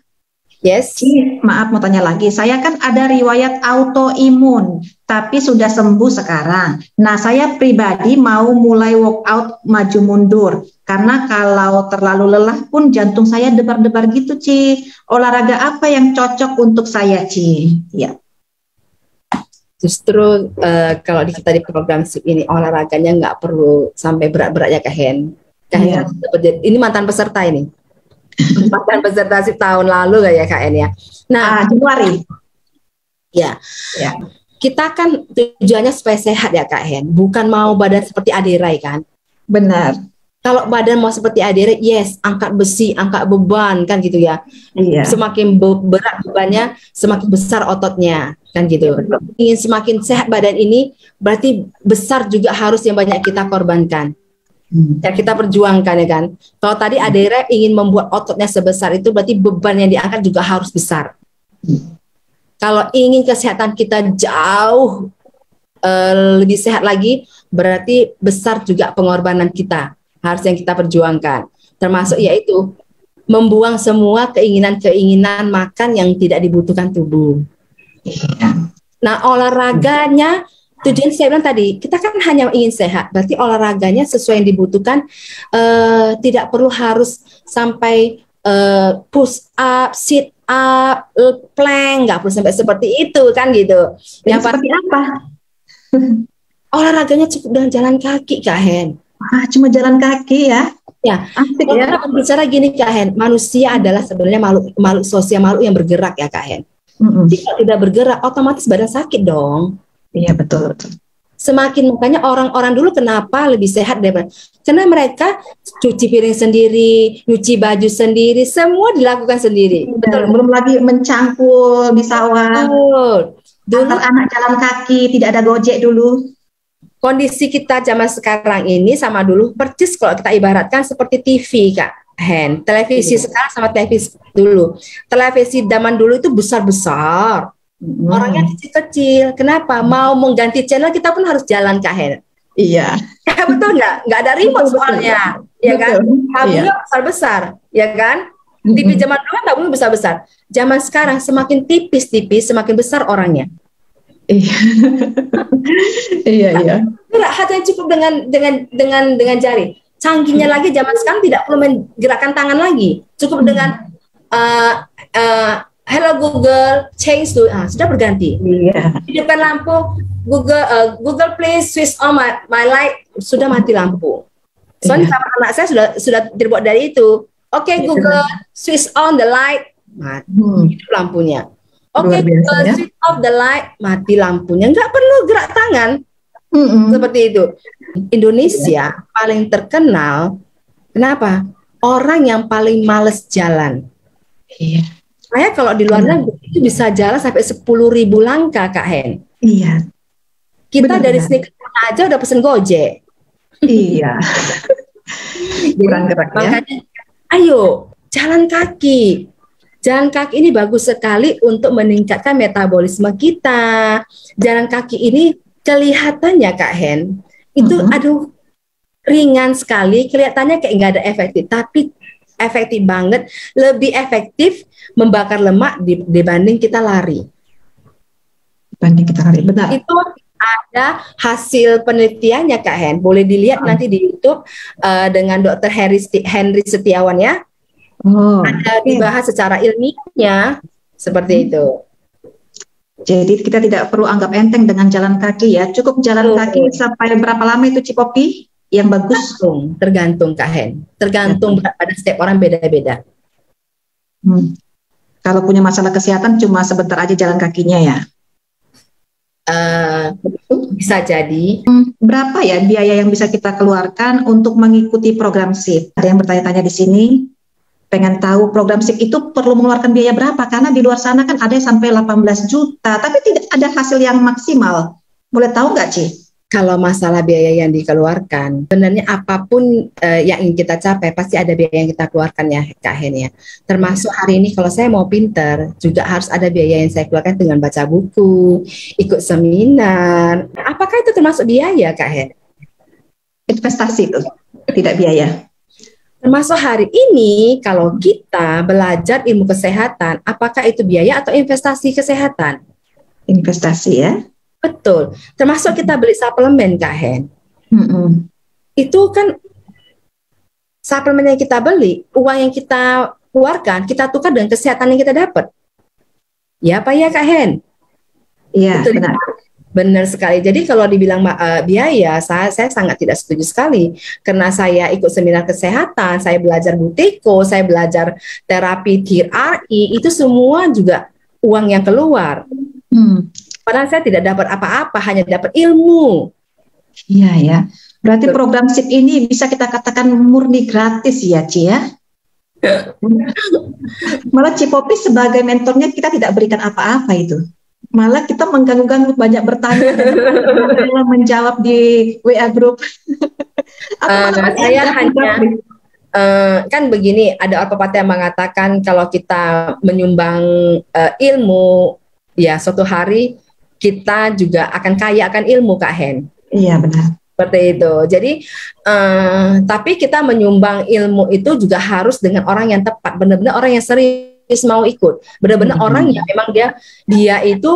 Yes. Maaf mau tanya lagi, saya kan ada riwayat autoimun, tapi sudah sembuh sekarang. Nah saya pribadi mau mulai workout maju mundur, Karena kalau terlalu lelah pun jantung saya debar-debar gitu, Ci. Olahraga apa yang cocok untuk saya, Ci? Ya. Justru kalau kita di program SIP ini olahraganya nggak perlu sampai berat-berat ya Kak Hen. Kak Hen, ini mantan peserta ini. Mantan peserta SIP tahun lalu ya Kak Hen ya. Nah, Januari. Ya. Kita kan tujuannya supaya sehat ya Kak Hen, bukan mau badan seperti Aderai kan? Benar. Kalau badan mau seperti Aderai, yes, angkat besi, angkat beban kan gitu ya. Iya. Semakin berat bebannya, semakin besar ototnya kan gitu. Ingin semakin sehat badan ini, berarti besar juga harus yang banyak kita korbankan. Ya kita perjuangkan ya kan. Kalau tadi Aderai ingin membuat ototnya sebesar itu, berarti beban yang diangkat juga harus besar. Kalau ingin kesehatan kita jauh lebih sehat lagi, berarti besar juga pengorbanan kita harus yang kita perjuangkan. Termasuk yaitu membuang semua keinginan-keinginan makan yang tidak dibutuhkan tubuh. Nah, olahraganya tujuan saya bilang tadi, kita kan hanya ingin sehat, berarti olahraganya sesuai yang dibutuhkan, tidak perlu harus sampai push up, sit up, plank, nggak perlu sampai seperti itu kan gitu. Yang seperti apa? Olahraganya cukup dengan jalan kaki Kak Hen. Cuma jalan kaki ya? Ya, asik kalau ya. kita berbicara gini Kak Hen, manusia adalah sebenarnya makhluk sosial, makhluk yang bergerak ya Kak Hen. Jika tidak bergerak, otomatis badan sakit dong. Iya betul. Semakin makanya orang-orang dulu kenapa lebih sehat daripada, karena mereka cuci piring sendiri, nyuci baju sendiri, semua dilakukan sendiri. Betul. Belum lagi mencangkul di sawah. Dulu antar anak jalan kaki, tidak ada gojek dulu. Kondisi kita zaman sekarang ini sama dulu persis kalau kita ibaratkan seperti TV Kak Hen. Televisi sekarang sama televisi dulu. Televisi zaman dulu itu besar-besar. Orangnya kecil-kecil. Kenapa? Mau mengganti channel kita pun harus jalan Kak Hen. Iya. Betul nggak? Nggak ada remote soalnya. Ya kan? Tabungnya besar-besar. Ya kan? TV zaman dulu kan tabungnya besar-besar. Zaman sekarang semakin tipis-tipis, semakin besar orangnya. Iya. Gerak hanya cukup dengan jari. Canggihnya lagi zaman sekarang tidak perlu menggerakkan tangan lagi. Cukup dengan hello Google, change to sudah berganti. Iya. Di depan lampu Google please switch on my light, sudah mati lampu. Soalnya sama anak saya sudah terbuat dari itu. Oke, Google switch on the light, mati hidup lampunya. Oke, switch off the light, mati lampunya. Nggak perlu gerak tangan. Seperti itu. Indonesia paling terkenal, kenapa? Orang yang paling males jalan. Iya. Saya kalau di luar negeri itu bisa jalan sampai 10.000 langkah, Kak Hen. Iya. Kita dari sini ke sana aja udah pesen Gojek. Iya. Kurang gerak ya. Makanya, ayo jalan kaki. Jalan kaki ini bagus sekali untuk meningkatkan metabolisme kita. Jalan kaki ini kelihatannya Kak Hen, itu ringan sekali, kelihatannya kayak nggak ada efektif, tapi efektif banget, lebih efektif membakar lemak dibanding kita lari. Benar. Itu ada hasil penelitiannya Kak Hen, boleh dilihat nanti di YouTube dengan Dr. Henry Setiawan ya. Ada dibahas secara ilmiahnya seperti itu. Jadi kita tidak perlu anggap enteng dengan jalan kaki ya. Cukup jalan kaki sampai berapa lama itu Cipopi yang bagus? Tergantung Kak Hen. Tergantung pada setiap orang beda-beda. Kalau punya masalah kesehatan cuma sebentar aja jalan kakinya ya. Bisa jadi. Berapa ya biaya yang bisa kita keluarkan untuk mengikuti program SIP? Ada yang bertanya-tanya di sini. Pengen tahu program SIP itu perlu mengeluarkan biaya berapa, karena di luar sana kan ada yang sampai 18 juta, tapi tidak ada hasil yang maksimal. Boleh tahu nggak, Ci? Kalau masalah biaya yang dikeluarkan, sebenarnya apapun yang ingin kita capai, pasti ada biaya yang kita keluarkan ya, Kak Hen ya. Termasuk hari ini kalau saya mau pinter, juga harus ada biaya yang saya keluarkan dengan baca buku, ikut seminar. Apakah itu termasuk biaya, Kak Hen? Investasi itu, tidak biaya. Termasuk hari ini kalau kita belajar ilmu kesehatan, apakah itu biaya atau investasi kesehatan? Investasi ya. Betul. Termasuk kita beli suplemen Kak Hen. Itu kan suplemen yang kita beli, uang yang kita keluarkan, kita tukar dengan kesehatan yang kita dapat. Ya apa ya Kak Hen? Iya, Betul. benar. Benar sekali. Jadi kalau dibilang biaya, saya sangat tidak setuju sekali. Karena saya ikut seminar kesehatan, saya belajar butiko, saya belajar terapi TRI, itu semua juga uang yang keluar. Padahal saya tidak dapat apa-apa, hanya dapat ilmu. Iya ya. Berarti program SIP ini bisa kita katakan murni gratis ya, Ci ya? Malah Cipopi sebagai mentornya kita tidak berikan apa-apa itu. Malah kita mengganggu-ganggu, banyak bertanya, menjawab di WA group. Saya hanya kan begini, ada pepatah yang mengatakan kalau kita menyumbang ilmu, ya suatu hari kita juga akan kaya akan ilmu, Kak Hen. Iya benar. Seperti itu. Jadi, tapi kita menyumbang ilmu itu juga harus dengan orang yang tepat, benar-benar orang yang serius mau ikut, benar-benar orang yang memang dia itu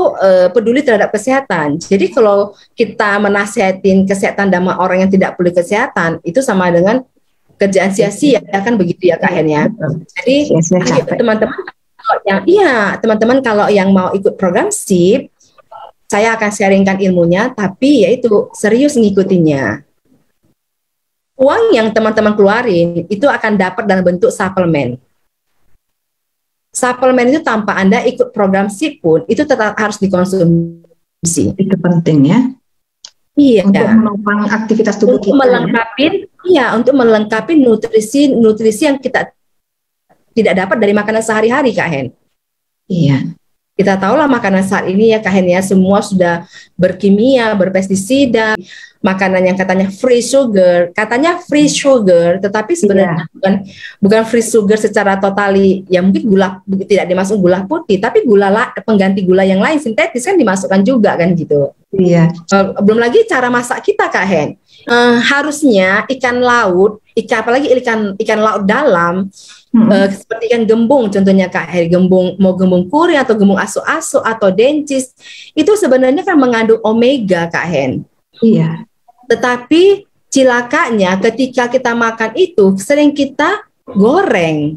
peduli terhadap kesehatan. Jadi kalau kita menasihatin kesehatan sama orang yang tidak peduli kesehatan, itu sama dengan kerjaan sia-sia, kan begitu ya Kak Hen ya. Jadi teman-teman kalau yang mau ikut program SIP, saya akan sharingkan ilmunya, tapi yaitu serius ngikutinnya. Uang yang teman-teman keluarin itu akan dapat dalam bentuk suplemen. Suplemen itu tanpa Anda ikut program SIP pun itu tetap harus dikonsumsi. Itu penting ya. Iya. Untuk menopang aktivitas tubuh kita. Untuk melengkapi nutrisi yang kita tidak dapat dari makanan sehari-hari, Kak Hen. Iya. Kita tahulah makanan saat ini ya Kak Hen ya, semua sudah berkimia, berpestisida, makanan yang katanya free sugar, tetapi sebenarnya bukan free sugar secara totali, ya mungkin gula tidak dimasuk gula putih, tapi pengganti gula yang lain sintetis kan dimasukkan juga kan gitu. Iya. Belum lagi cara masak kita Kak Hen. Harusnya ikan laut, apalagi ikan laut dalam, seperti ikan gembung contohnya Kak Heri, mau gembung kuri atau gembung asu-asu atau dencis, itu sebenarnya kan mengandung omega Kak Hen. Iya. Tetapi cilakanya ketika kita makan itu sering kita goreng.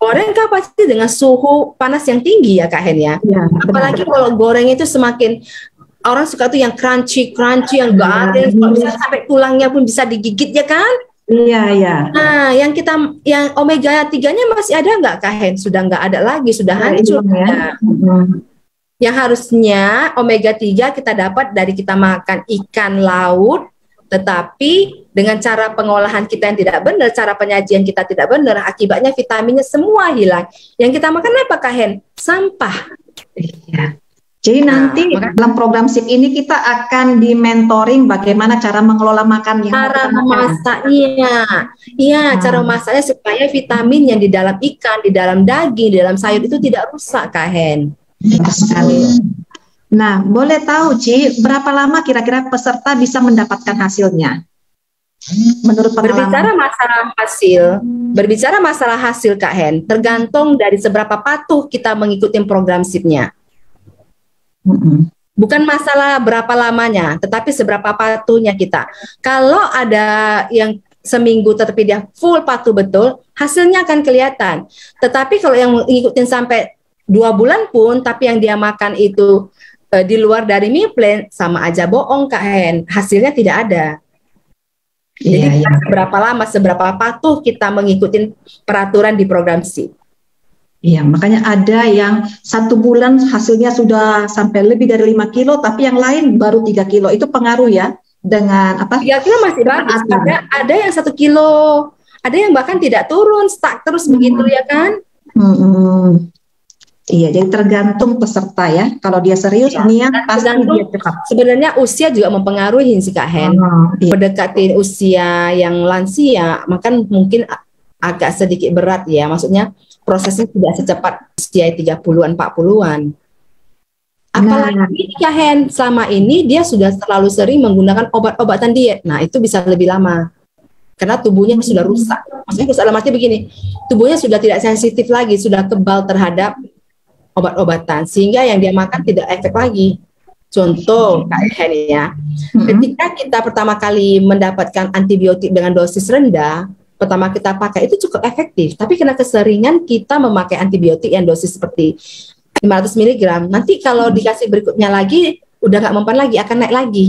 Goreng kan pasti dengan suhu panas yang tinggi ya Kak Hen ya. Apalagi kalau goreng itu semakin orang suka tuh yang crunchy yang garing, bisa sampai tulangnya pun bisa digigit ya kan? Iya, iya. Nah, yang omega 3-nya masih ada nggak Kak Hen? Sudah nggak ada lagi, sudah hancur. Ya. Yang harusnya omega 3 kita dapat dari kita makan ikan laut, tetapi dengan cara pengolahan kita yang tidak benar, cara penyajian kita tidak benar, akibatnya vitaminnya semua hilang. Yang kita makan apa Kak Hen? Sampah. Iya. Jadi nanti dalam program SIP ini kita akan di-mentoring bagaimana cara mengelola makan yang cara memasaknya. Iya, cara memasaknya supaya vitamin yang di dalam ikan, di dalam daging, di dalam sayur itu tidak rusak, Kak Hen. Sekali. Nah, boleh tahu, Ci, berapa lama kira-kira peserta bisa mendapatkan hasilnya? Menurut pengalaman. Berbicara masalah hasil, Kak Hen, tergantung dari seberapa patuh kita mengikuti program SIP-nya. Bukan masalah berapa lamanya, tetapi seberapa patuhnya kita. Kalau ada yang seminggu tetapi dia full patuh betul, hasilnya akan kelihatan. Tetapi kalau yang ngikutin sampai 2 bulan pun, tapi yang dia makan itu di luar dari meal plan, sama aja bohong Kak Hen, hasilnya tidak ada. Jadi berapa lama, seberapa patuh kita mengikuti peraturan di program SIP. Iya, makanya ada yang 1 bulan hasilnya sudah sampai lebih dari 5 kilo, tapi yang lain baru 3 kilo. Itu pengaruh ya dengan apa? 3 kilo masih bagus. Ada yang 1 kilo, ada yang bahkan tidak turun, stuck terus begitu ya kan? Iya, jadi tergantung peserta ya. Kalau dia serius, niat pasti dia cepat. Sebenarnya usia juga mempengaruhi sih Kak Hen. Mendekati usia yang lansia, maka mungkin agak sedikit berat ya. Maksudnya prosesnya tidak secepat usia 30-an, 40-an. Apalagi Kak Hen, selama ini dia sudah terlalu sering menggunakan obat-obatan diet. Nah, itu bisa lebih lama. Karena tubuhnya sudah rusak. Maksudnya rusak dalam arti begini, tubuhnya sudah tidak sensitif lagi, sudah kebal terhadap obat-obatan. Sehingga yang dia makan tidak efek lagi. Contoh, Kak Hen ya, ketika kita pertama kali mendapatkan antibiotik dengan dosis rendah, pertama kita pakai itu cukup efektif, tapi karena keseringan kita memakai antibiotik yang dosis seperti 500 mg, nanti kalau dikasih berikutnya lagi udah nggak mempan lagi, akan naik lagi.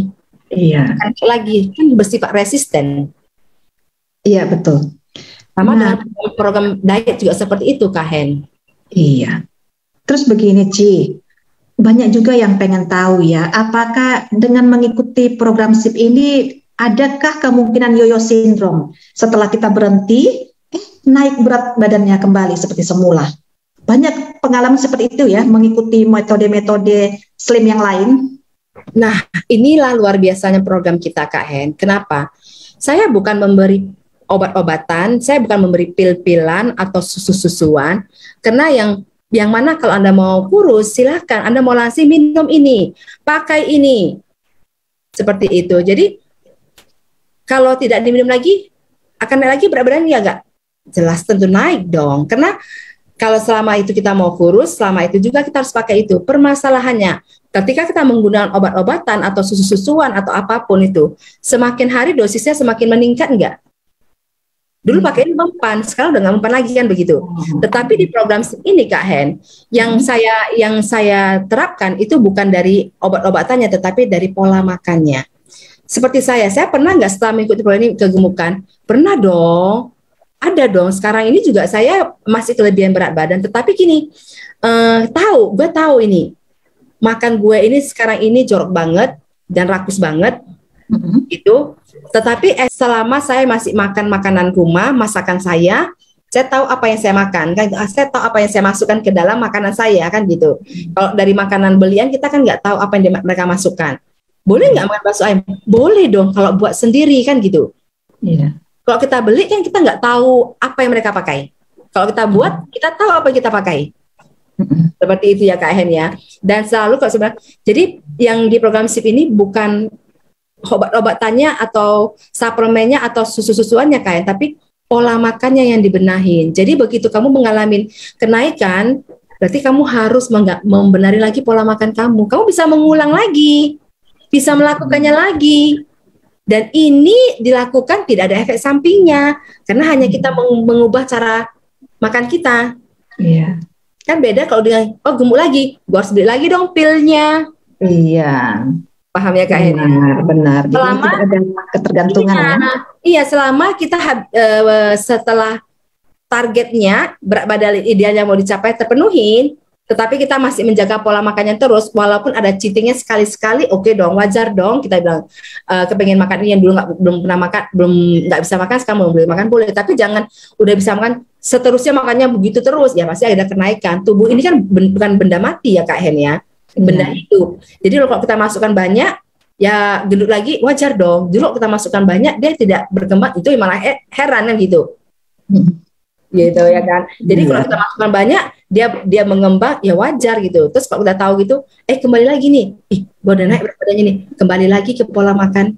Iya. Akan naik lagi, kan bersifat resisten. Iya, betul. Sama dengan program diet juga seperti itu, Kak Hen. Iya. Terus begini, Ci. Banyak juga yang pengen tahu ya, apakah dengan mengikuti program SIP ini adakah kemungkinan yoyo sindrom setelah kita berhenti naik berat badannya kembali seperti semula? Banyak pengalaman seperti itu ya, mengikuti metode-metode slim yang lain. Nah, inilah luar biasanya program kita, Kak Hen. Kenapa? Saya bukan memberi obat-obatan, saya bukan memberi pil-pilan atau susu-susuan, karena yang mana kalau Anda mau kurus, silahkan Anda mau langsing minum ini, pakai ini. Seperti itu. Jadi, kalau tidak diminum lagi, akan naik lagi berat badannya nggak? Jelas tentu naik dong. Karena kalau selama itu kita mau kurus, selama itu juga kita harus pakai itu. Permasalahannya, ketika kita menggunakan obat-obatan atau susu-susuan atau apapun itu, semakin hari dosisnya semakin meningkat nggak? Dulu pakai ini mempan, sekarang udah nggak mempan lagi kan begitu. Tetapi di program ini Kak Hen, yang saya terapkan itu bukan dari obat-obatannya, tetapi dari pola makannya. Seperti saya pernah nggak setelah mengikuti program ini kegemukan? Pernah dong, ada dong. Sekarang ini juga saya masih kelebihan berat badan, tetapi gini, gue tahu ini makan gue ini sekarang ini jorok banget dan rakus banget, gitu. Tetapi selama saya masih makan makanan rumah, masakan saya tahu apa yang saya makan, kan? Saya tahu apa yang saya masukkan ke dalam makanan saya, kan gitu. Kalau dari makanan belian kita kan nggak tahu apa yang mereka masukkan. Boleh nggak makan bakso ayam? Boleh dong kalau buat sendiri kan gitu. Iya. Kalau kita beli kan kita nggak tahu apa yang mereka pakai. Kalau kita buat, kita tahu apa yang kita pakai. Seperti itu ya Kak Hen ya. Dan selalu kalau sebenarnya, jadi yang di program SIP ini bukan obat-obatannya atau suplemennya atau susu-susuannya Kak Hen, tapi pola makannya yang dibenahin. Jadi begitu kamu mengalami kenaikan, berarti kamu harus membenahi lagi pola makan kamu. Kamu bisa mengulang lagi, bisa melakukannya lagi. Dan ini dilakukan tidak ada efek sampingnya, karena hanya kita mengubah cara makan kita. Iya. Kan beda kalau dengan, gemuk lagi, gue harus beli lagi dong pilnya. Iya. Paham ya Kak Hen? Benar. Selama jadi tidak ada ketergantungan ya. Iya, selama kita setelah targetnya berat badan ideal yang mau dicapai terpenuhin, tetapi kita masih menjaga pola makannya terus, walaupun ada cheatingnya sekali-sekali, oke dong, wajar dong kita bilang kepengen makan ini yang dulu belum pernah makan, belum nggak bisa makan, sekarang mau boleh makan boleh, tapi jangan udah bisa makan seterusnya makannya begitu terus, ya pasti ada kenaikan. Tubuh ini kan bukan benda mati ya Kak Hen ya, benda hidup. Jadi kalau kita masukkan banyak, ya gendut lagi, wajar dong. Dulu kita masukkan banyak, dia tidak berkembang, itu malah heran kan gitu. Gitu ya kan. Jadi kalau kita masukkan banyak, dia mengembang, ya wajar gitu. Terus kalau udah tahu gitu, kembali lagi nih, gue udah naik berat badannya nih, kembali lagi ke pola makan.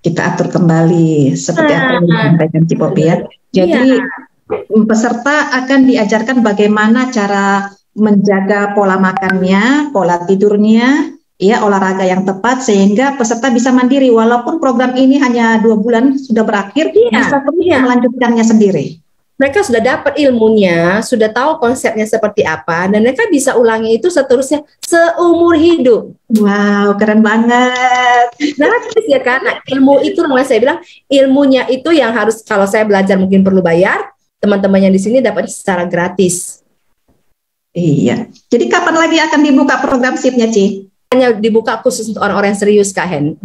Kita atur kembali seperti apa yang disampaikan Cipopi ya. Jadi peserta akan diajarkan bagaimana cara menjaga pola makannya, pola tidurnya, ya olahraga yang tepat sehingga peserta bisa mandiri. Walaupun program ini hanya 2 bulan sudah berakhir, bisa melanjutkannya sendiri. Mereka sudah dapat ilmunya, sudah tahu konsepnya seperti apa, dan mereka bisa ulangi itu seterusnya seumur hidup. Wow, keren banget. Gratis ya kan? Nah, ilmu itu namanya saya bilang, ilmunya itu yang harus kalau saya belajar mungkin perlu bayar, teman-teman yang di sini dapat secara gratis. Iya. Jadi kapan lagi akan dibuka program SIP-nya, Ci? Hanya dibuka khusus untuk orang-orang yang serius, Kak Hen.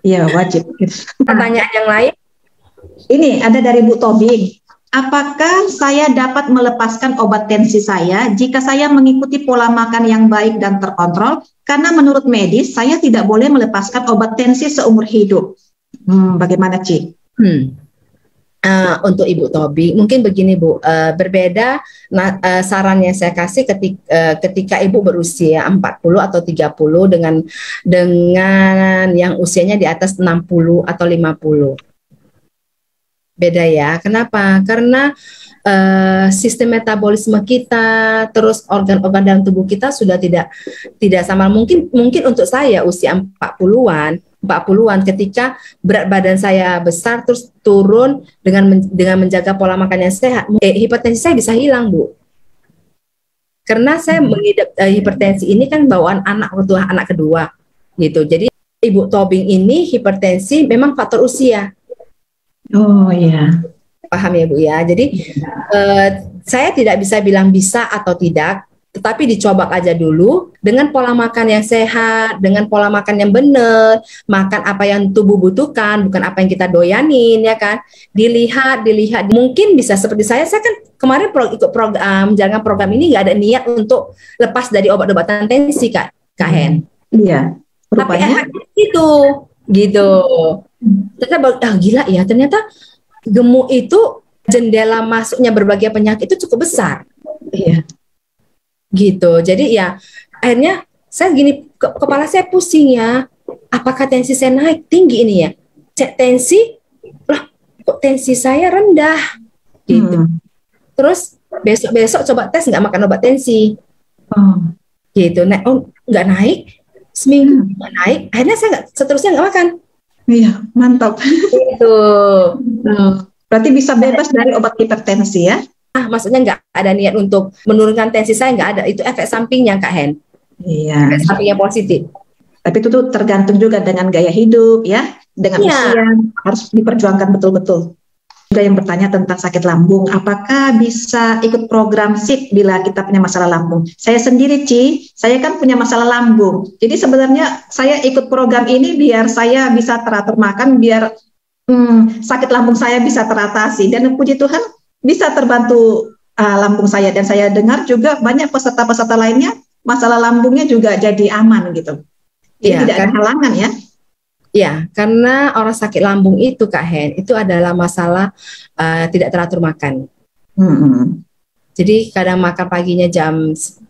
Iya, wajib. Pertanyaan yang lain? Ini ada dari Bu Tobing. Apakah saya dapat melepaskan obat tensi saya jika saya mengikuti pola makan yang baik dan terkontrol? Karena menurut medis, saya tidak boleh melepaskan obat tensi seumur hidup. Bagaimana, Ci? Untuk Ibu Tobi, mungkin begini Bu, berbeda saran yang saya kasih ketika Ibu berusia 40 atau 30 dengan yang usianya di atas 60 atau 50. Beda ya, kenapa? Karena sistem metabolisme kita, terus organ-organ dalam tubuh kita sudah tidak sama. Mungkin untuk saya usia 40-an, 40-an ketika berat badan saya besar terus turun dengan menjaga pola makan yang sehat, hipertensi saya bisa hilang, Bu. Karena saya mengidap hipertensi ini kan bawaan anak kedua gitu. Jadi Ibu Tobing ini hipertensi memang faktor usia. Oh iya. Paham ya Bu ya. Jadi saya tidak bisa bilang bisa atau tidak, tetapi dicoba aja dulu dengan pola makan yang sehat, dengan pola makan yang benar, makan apa yang tubuh butuhkan, bukan apa yang kita doyanin, ya kan. Dilihat, mungkin bisa seperti saya kan kemarin ikut program, menjalankan program ini nggak ada niat untuk lepas dari obat-obatan tensi, Kak Hen. Iya. Tapi itu, gitu. Ternyata gila ya, ternyata gemuk itu jendela masuknya berbagai penyakit itu cukup besar. Iya. Gitu. Jadi ya akhirnya saya gini, kepala saya pusing ya. Apakah tensi saya naik tinggi ini ya? Cek tensi, lah kok tensi saya rendah. Gitu. Terus besok coba tes nggak makan obat tensi. Gitu. Nah, nggak naik. Seminggu nggak naik. Akhirnya saya seterusnya nggak makan. Iya, mantap. Gitu. Berarti bisa bebas dari obat hipertensi ya? Maksudnya nggak ada niat untuk menurunkan tensi saya, nggak ada. Itu efek sampingnya, Kak Hen. Iya. Efek sampingnya positif. Tapi itu tuh tergantung juga dengan gaya hidup ya, dengan usia harus diperjuangkan betul-betul. Juga yang bertanya tentang sakit lambung, apakah bisa ikut program SIP bila kita punya masalah lambung? Saya sendiri, saya kan punya masalah lambung. Jadi sebenarnya saya ikut program ini biar saya bisa teratur makan, biar sakit lambung saya bisa teratasi. Dan puji Tuhan bisa terbantu lambung saya. Dan saya dengar juga banyak peserta-peserta lainnya masalah lambungnya juga jadi aman gitu. Jadi tidak ada halangan ya. Ya, karena orang sakit lambung itu, Kak Hen, itu adalah masalah tidak teratur makan. Jadi kadang makan paginya jam 10,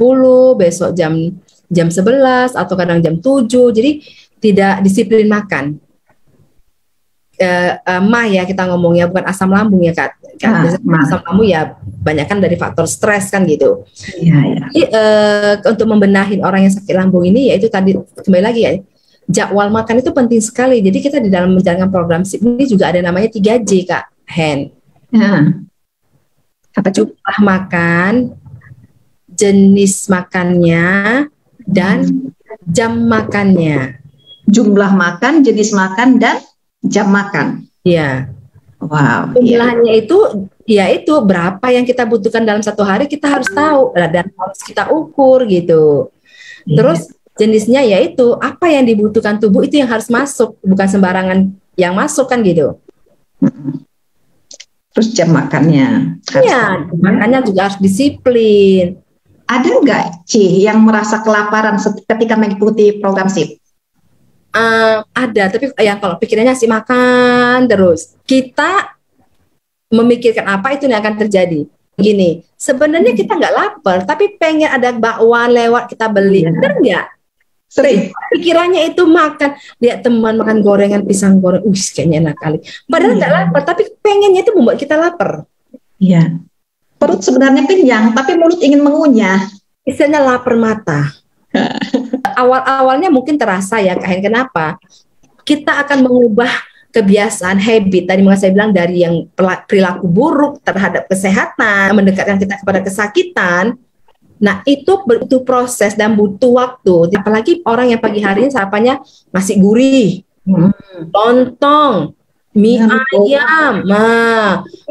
besok jam 11, atau kadang jam 7, jadi tidak disiplin makan. Mah ya kita ngomongnya, bukan asam lambung ya, Kak. Asam lambung ya banyak kan dari faktor stres kan gitu. Jadi untuk membenahin orang yang sakit lambung ini, yaitu tadi kembali lagi ya, jadwal makan itu penting sekali. Jadi kita di dalam menjalankan program SIP ini juga ada namanya 3J, Kak Hen. Apa jumlah makan, jenis makannya, dan jam makannya. Jumlah makan, jenis makan, dan jam makan. Iya. Wow. Jumlahnya itu berapa yang kita butuhkan dalam satu hari, kita harus tahu dan harus kita ukur gitu. Terus jenisnya yaitu apa yang dibutuhkan tubuh itu yang harus masuk, bukan sembarangan yang masuk kan gitu. Terus jam makannya. Iya, makannya juga harus disiplin. Ada nggak yang merasa kelaparan ketika mengikuti program SIP? Ada, tapi yang kalau pikirannya sih makan terus. Kita memikirkan apa itu yang akan terjadi. Gini, sebenarnya kita nggak lapar, tapi pengen ada bakwan lewat kita beli, benar nggak? Sering. Pikirannya itu makan, lihat teman makan gorengan, pisang goreng, kayaknya enak kali. Padahal nggak lapar, tapi pengennya itu membuat kita lapar. Iya. Perut sebenarnya kenyang, tapi mulut ingin mengunyah. Istilahnya lapar mata. Awal-awalnya mungkin terasa ya, Kak Hen, kenapa? Kita akan mengubah kebiasaan, habit, tadi saya bilang dari yang perilaku buruk terhadap kesehatan, mendekatkan kita kepada kesakitan. Nah, itu butuh proses dan butuh waktu. Apalagi orang yang pagi hari ini sarapannya nasi gurih, lontong, mie ayam,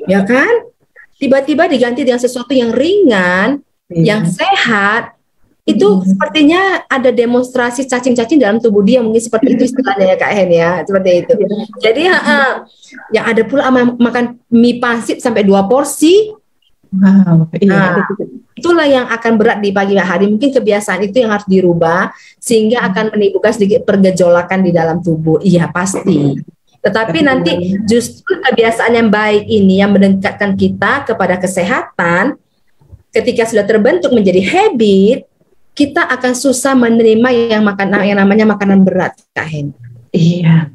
ya kan? Tiba-tiba diganti dengan sesuatu yang ringan, yang sehat. Itu sepertinya ada demonstrasi cacing-cacing dalam tubuh dia, mungkin seperti itu istilahnya ya, Kak Hen ya, seperti itu. Jadi yang ada pula makan mie pangsit sampai 2 porsi. Wow, Itulah yang akan berat di pagi hari. Mungkin kebiasaan itu yang harus dirubah sehingga akan menimbulkan sedikit pergejolakan di dalam tubuh. Iya pasti. Tetapi nanti justru kebiasaan yang baik ini yang mendekatkan kita kepada kesehatan, ketika sudah terbentuk menjadi habit, kita akan susah menerima yang namanya makanan berat, Kak Hen. Iya.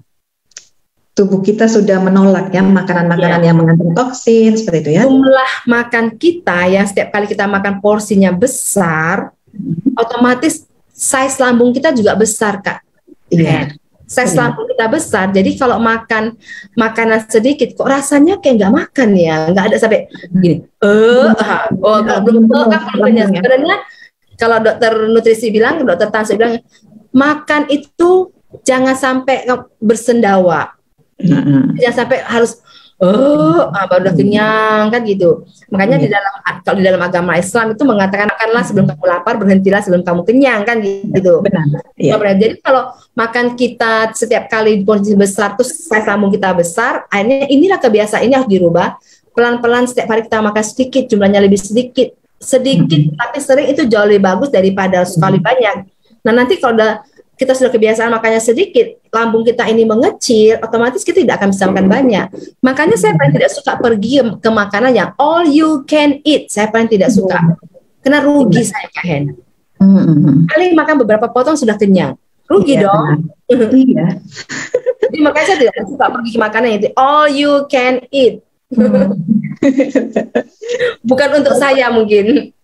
Tubuh kita sudah menolak ya makanan-makanan yang mengandung toksin seperti itu ya. Jumlah makan kita yang setiap kali kita makan porsinya besar, otomatis size lambung kita juga besar, Kak. Iya. Size lambung kita besar, jadi kalau makan makanan sedikit kok rasanya kayak nggak makan ya, nggak ada sampai gini. Belum kan kenyang. Sebenarnya kalau dokter nutrisi bilang, dokter Tansu bilang, makan itu jangan sampai bersendawa, jangan sampai harus baru udah kenyang kan gitu. Makanya kalau di dalam agama Islam itu mengatakan makanlah sebelum kamu lapar, berhentilah sebelum kamu kenyang kan gitu. Benar. Ya. Jadi kalau makan kita setiap kali porsi besar terus size lambung kita besar, akhirnya inilah kebiasaan ini harus dirubah. Pelan-pelan setiap hari kita makan sedikit, jumlahnya lebih sedikit tapi sering itu jauh lebih bagus daripada sekali banyak. Nah nanti kalau kita sudah kebiasaan makannya sedikit, lambung kita ini mengecil, otomatis kita tidak akan bisa makan banyak. Makanya saya paling tidak suka pergi ke makanan yang all you can eat. Saya paling tidak suka. Karena rugi saya, Kak Hen. Paling makan beberapa potong sudah kenyang. Rugi dong. Iya. Jadi makanya saya tidak suka pergi ke makanan yang itu all you can eat. Bukan untuk saya mungkin.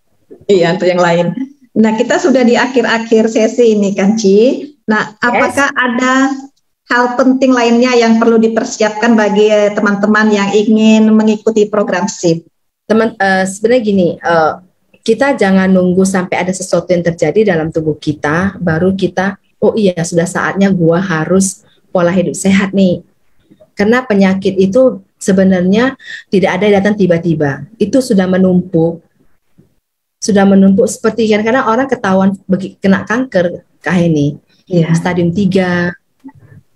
Iya, untuk yang lain. Nah, kita sudah di akhir-akhir sesi ini kan, Ci. Nah, apakah ada hal penting lainnya yang perlu dipersiapkan bagi teman-teman yang ingin mengikuti program SIP? Sebenarnya gini, kita jangan nunggu sampai ada sesuatu yang terjadi dalam tubuh kita, baru kita, oh iya sudah saatnya gua harus pola hidup sehat nih. Karena penyakit itu sebenarnya tidak ada yang datang tiba-tiba. Itu sudah menumpuk seperti karena orang ketahuan kena kanker ini stadium 3.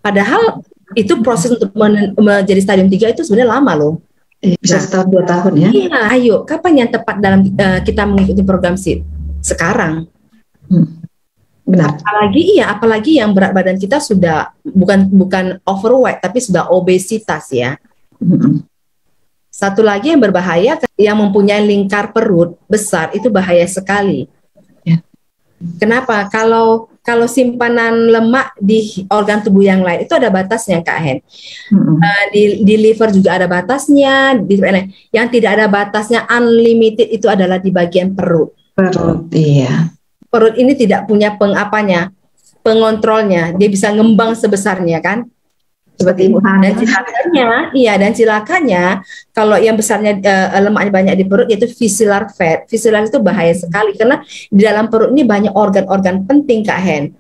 Padahal itu proses untuk menjadi stadium 3 itu sebenarnya lama loh. Bisa setahun 2 tahun ya. Iya, ayo kapan yang tepat dalam kita mengikuti program SIP? Sekarang. Benar. Apalagi yang berat badan kita sudah bukan overweight tapi sudah obesitas ya. Satu lagi yang berbahaya, yang mempunyai lingkar perut besar itu bahaya sekali. Ya. Kenapa? Kalau simpanan lemak di organ tubuh yang lain itu ada batasnya, Kak Hen. Di liver juga ada batasnya. Yang tidak ada batasnya unlimited itu adalah di bagian perut. Perut, iya. Perut ini tidak punya pengontrolnya. Dia bisa ngembang sebesarnya kan. Seperti dan cilakanya kalau yang besarnya lemaknya banyak di perut yaitu visceral fat. Visceral itu bahaya sekali karena di dalam perut ini banyak organ-organ penting, Kak Hen.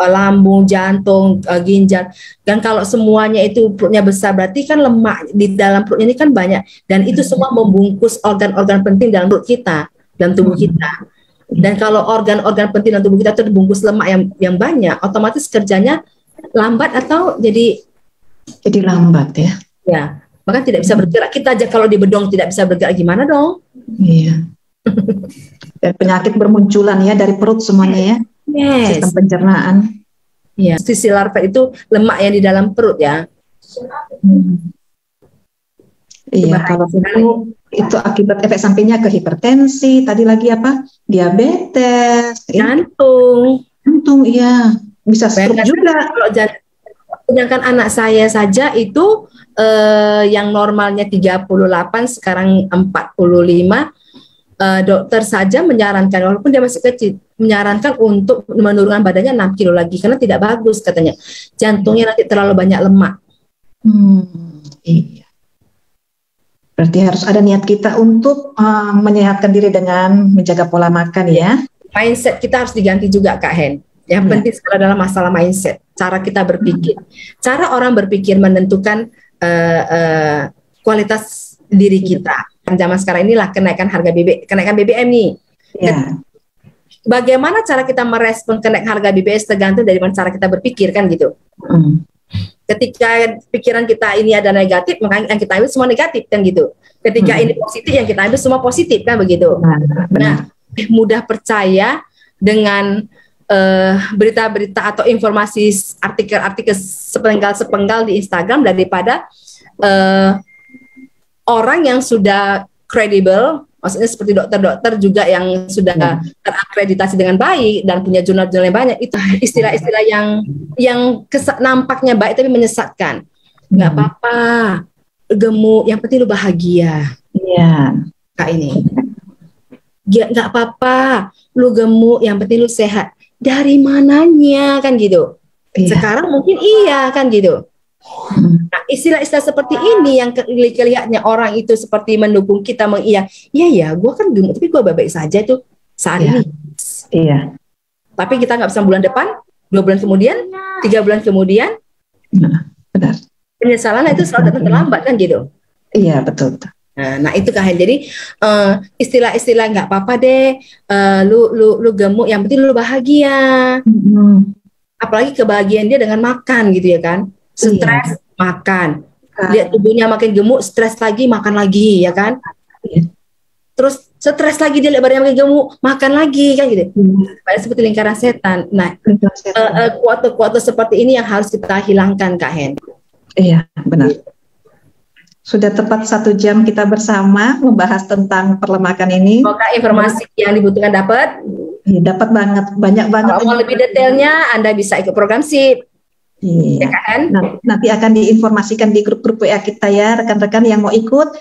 Lambung, jantung, ginjal. Dan kalau semuanya itu perutnya besar berarti kan lemak di dalam perut ini kan banyak dan itu semua membungkus organ-organ penting dalam perut kita, dalam tubuh kita. Dan kalau organ-organ penting dalam tubuh kita terbungkus lemak yang banyak, otomatis kerjanya lambat atau jadi lambat ya. Ya, bahkan tidak bisa bergerak. Kita aja kalau di bedong tidak bisa bergerak gimana dong? Iya. Dan penyakit bermunculan ya dari perut semuanya ya. Yes. Sistem pencernaan. Iya. Visceral fat itu lemak yang di dalam perut ya. Iya, kalau itu akibat efek sampingnya ke hipertensi, tadi lagi apa? Diabetes, jantung, iya. Bisa stroke juga. Sedangkan anak saya saja itu yang normalnya 38 sekarang 45, dokter saja menyarankan walaupun dia masih kecil menyarankan untuk menurunkan badannya 6 kilo lagi karena tidak bagus katanya. Jantungnya nanti terlalu banyak lemak. Iya. Berarti harus ada niat kita untuk menyehatkan diri dengan menjaga pola makan ya. Mindset kita harus diganti juga, Kak Hen. Yang penting sekarang adalah masalah mindset, cara kita berpikir. Cara orang berpikir menentukan kualitas diri kita. Zaman sekarang inilah kenaikan BBM nih. Ya. Bagaimana cara kita merespon kenaikan harga BBM tergantung dari cara kita berpikir kan gitu. Ketika pikiran kita ini ada negatif, maka yang kita ambil semua negatif kan gitu. Ketika ini positif, yang kita ambil semua positif kan begitu. Nah, mudah percaya dengan berita-berita atau informasi artikel-artikel sepenggal di Instagram daripada orang yang sudah kredibel, maksudnya seperti dokter-dokter juga yang sudah terakreditasi dengan baik dan punya jurnal-jurnal yang banyak. Itu istilah-istilah yang nampaknya baik tapi menyesatkan. Nggak apa-apa, gemuk, yang penting lu bahagia. Iya, Kak ini. Nggak apa-apa, lu gemuk, yang penting lu sehat. Dari mananya kan gitu. Iya. Sekarang mungkin iya kan gitu. Nah, istilah-istilah seperti ini yang kelihatannya orang itu seperti mendukung kita, iya ya, gue kan gemuk tapi gue baik-baik saja tuh saat Iya. ini. Iya. Tapi kita nggak bisa bulan depan, 2 bulan kemudian, 3 bulan kemudian, Nah, benar. penyesalan itu selalu datang terlambat kan gitu. Iya, betul. Nah itu kan, jadi istilah-istilah nggak apa-apa deh, lu gemuk, yang penting lu bahagia. Apalagi kebahagiaan dia dengan makan gitu ya kan. Stres, makan. Lihat tubuhnya makin gemuk, stres lagi, makan lagi, ya kan? Iya. Terus stres lagi, dia lihat badannya makin gemuk, makan lagi, kan gitu. Seperti lingkaran setan. Nah, kuota-kuota seperti ini yang harus kita hilangkan, Kak Hen. Iya, benar. Sudah tepat 1 jam kita bersama membahas tentang perlemakan ini. Semoga informasi yang dibutuhkan dapat. Iya, dapat banget, banyak banget. Kalau mau lebih detailnya, Anda bisa ikut program SIP. Iya. Ya kan? Nanti akan diinformasikan di grup-grup WA kita ya, rekan-rekan yang mau ikut.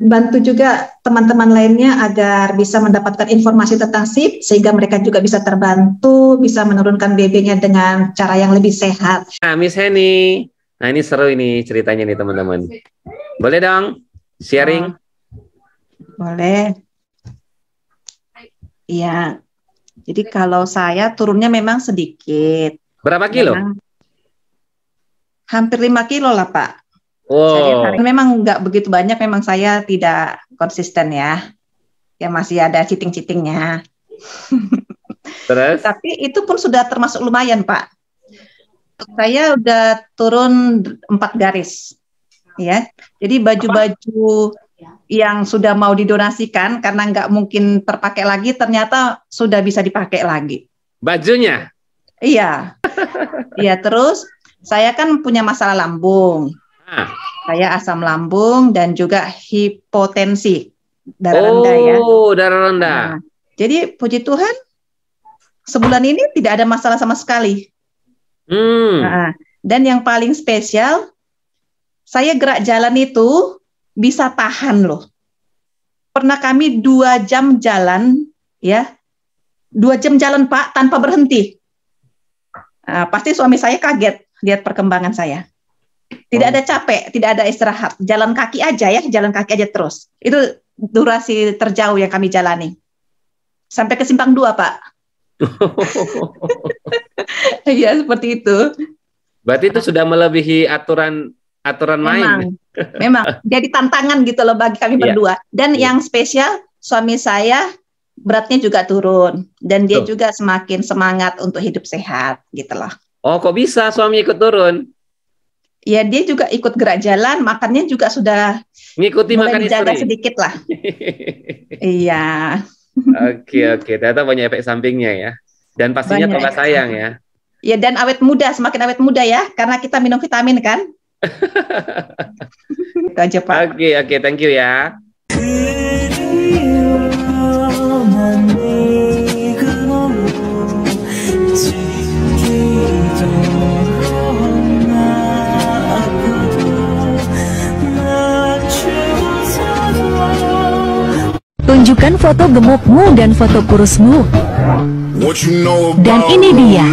Bantu juga teman-teman lainnya agar bisa mendapatkan informasi tentang SIP, sehingga mereka juga bisa terbantu, bisa menurunkan BB-nya dengan cara yang lebih sehat. Nah, Miss Henny, nah ini seru ini ceritanya nih teman-teman. Boleh dong sharing? Boleh. Iya. Jadi kalau saya turunnya memang sedikit. Berapa kilo? Hampir 5 kilo lah, Pak. Wow. Memang nggak begitu banyak, memang saya tidak konsisten ya. Ya masih ada citing-citingnya. Terus? Tapi itu pun sudah termasuk lumayan, Pak. Saya udah turun 4 garis. Ya. Jadi baju-baju yang sudah mau didonasikan karena nggak mungkin terpakai lagi, ternyata sudah bisa dipakai lagi. Bajunya? Iya. Iya, terus saya kan punya masalah lambung. Saya asam lambung dan juga hipotensi, darah rendah ya. Oh, darah rendah. Nah, jadi puji Tuhan, sebulan ini tidak ada masalah sama sekali. Nah, dan yang paling spesial, saya gerak jalan itu bisa tahan loh. Pernah kami 2 jam jalan, ya, 2 jam jalan Pak tanpa berhenti. Nah, pasti suami saya kaget lihat perkembangan saya. Tidak ada capek, tidak ada istirahat, jalan kaki aja ya, jalan kaki aja terus. Itu durasi terjauh yang kami jalani. Sampai ke Simpang 2, Pak. Iya, seperti itu. Berarti itu sudah melebihi aturan main. Memang jadi tantangan gitu loh bagi kami berdua. Dan yang spesial, suami saya beratnya juga turun dan dia juga semakin semangat untuk hidup sehat gitu loh. Oh, kok bisa suami ikut turun? Ya, dia juga ikut gerak jalan, makannya juga sudah ngikuti makan dijaga istri. sedikit lah. Iya. Oke, ternyata banyak efek sampingnya ya. Dan pastinya tambah sayang ya. Ya, dan awet muda, semakin awet muda ya, karena kita minum vitamin kan. Itu aja, Pak. Oke, thank you ya. Tunjukkan foto gemukmu dan foto kurusmu. Dan ini dia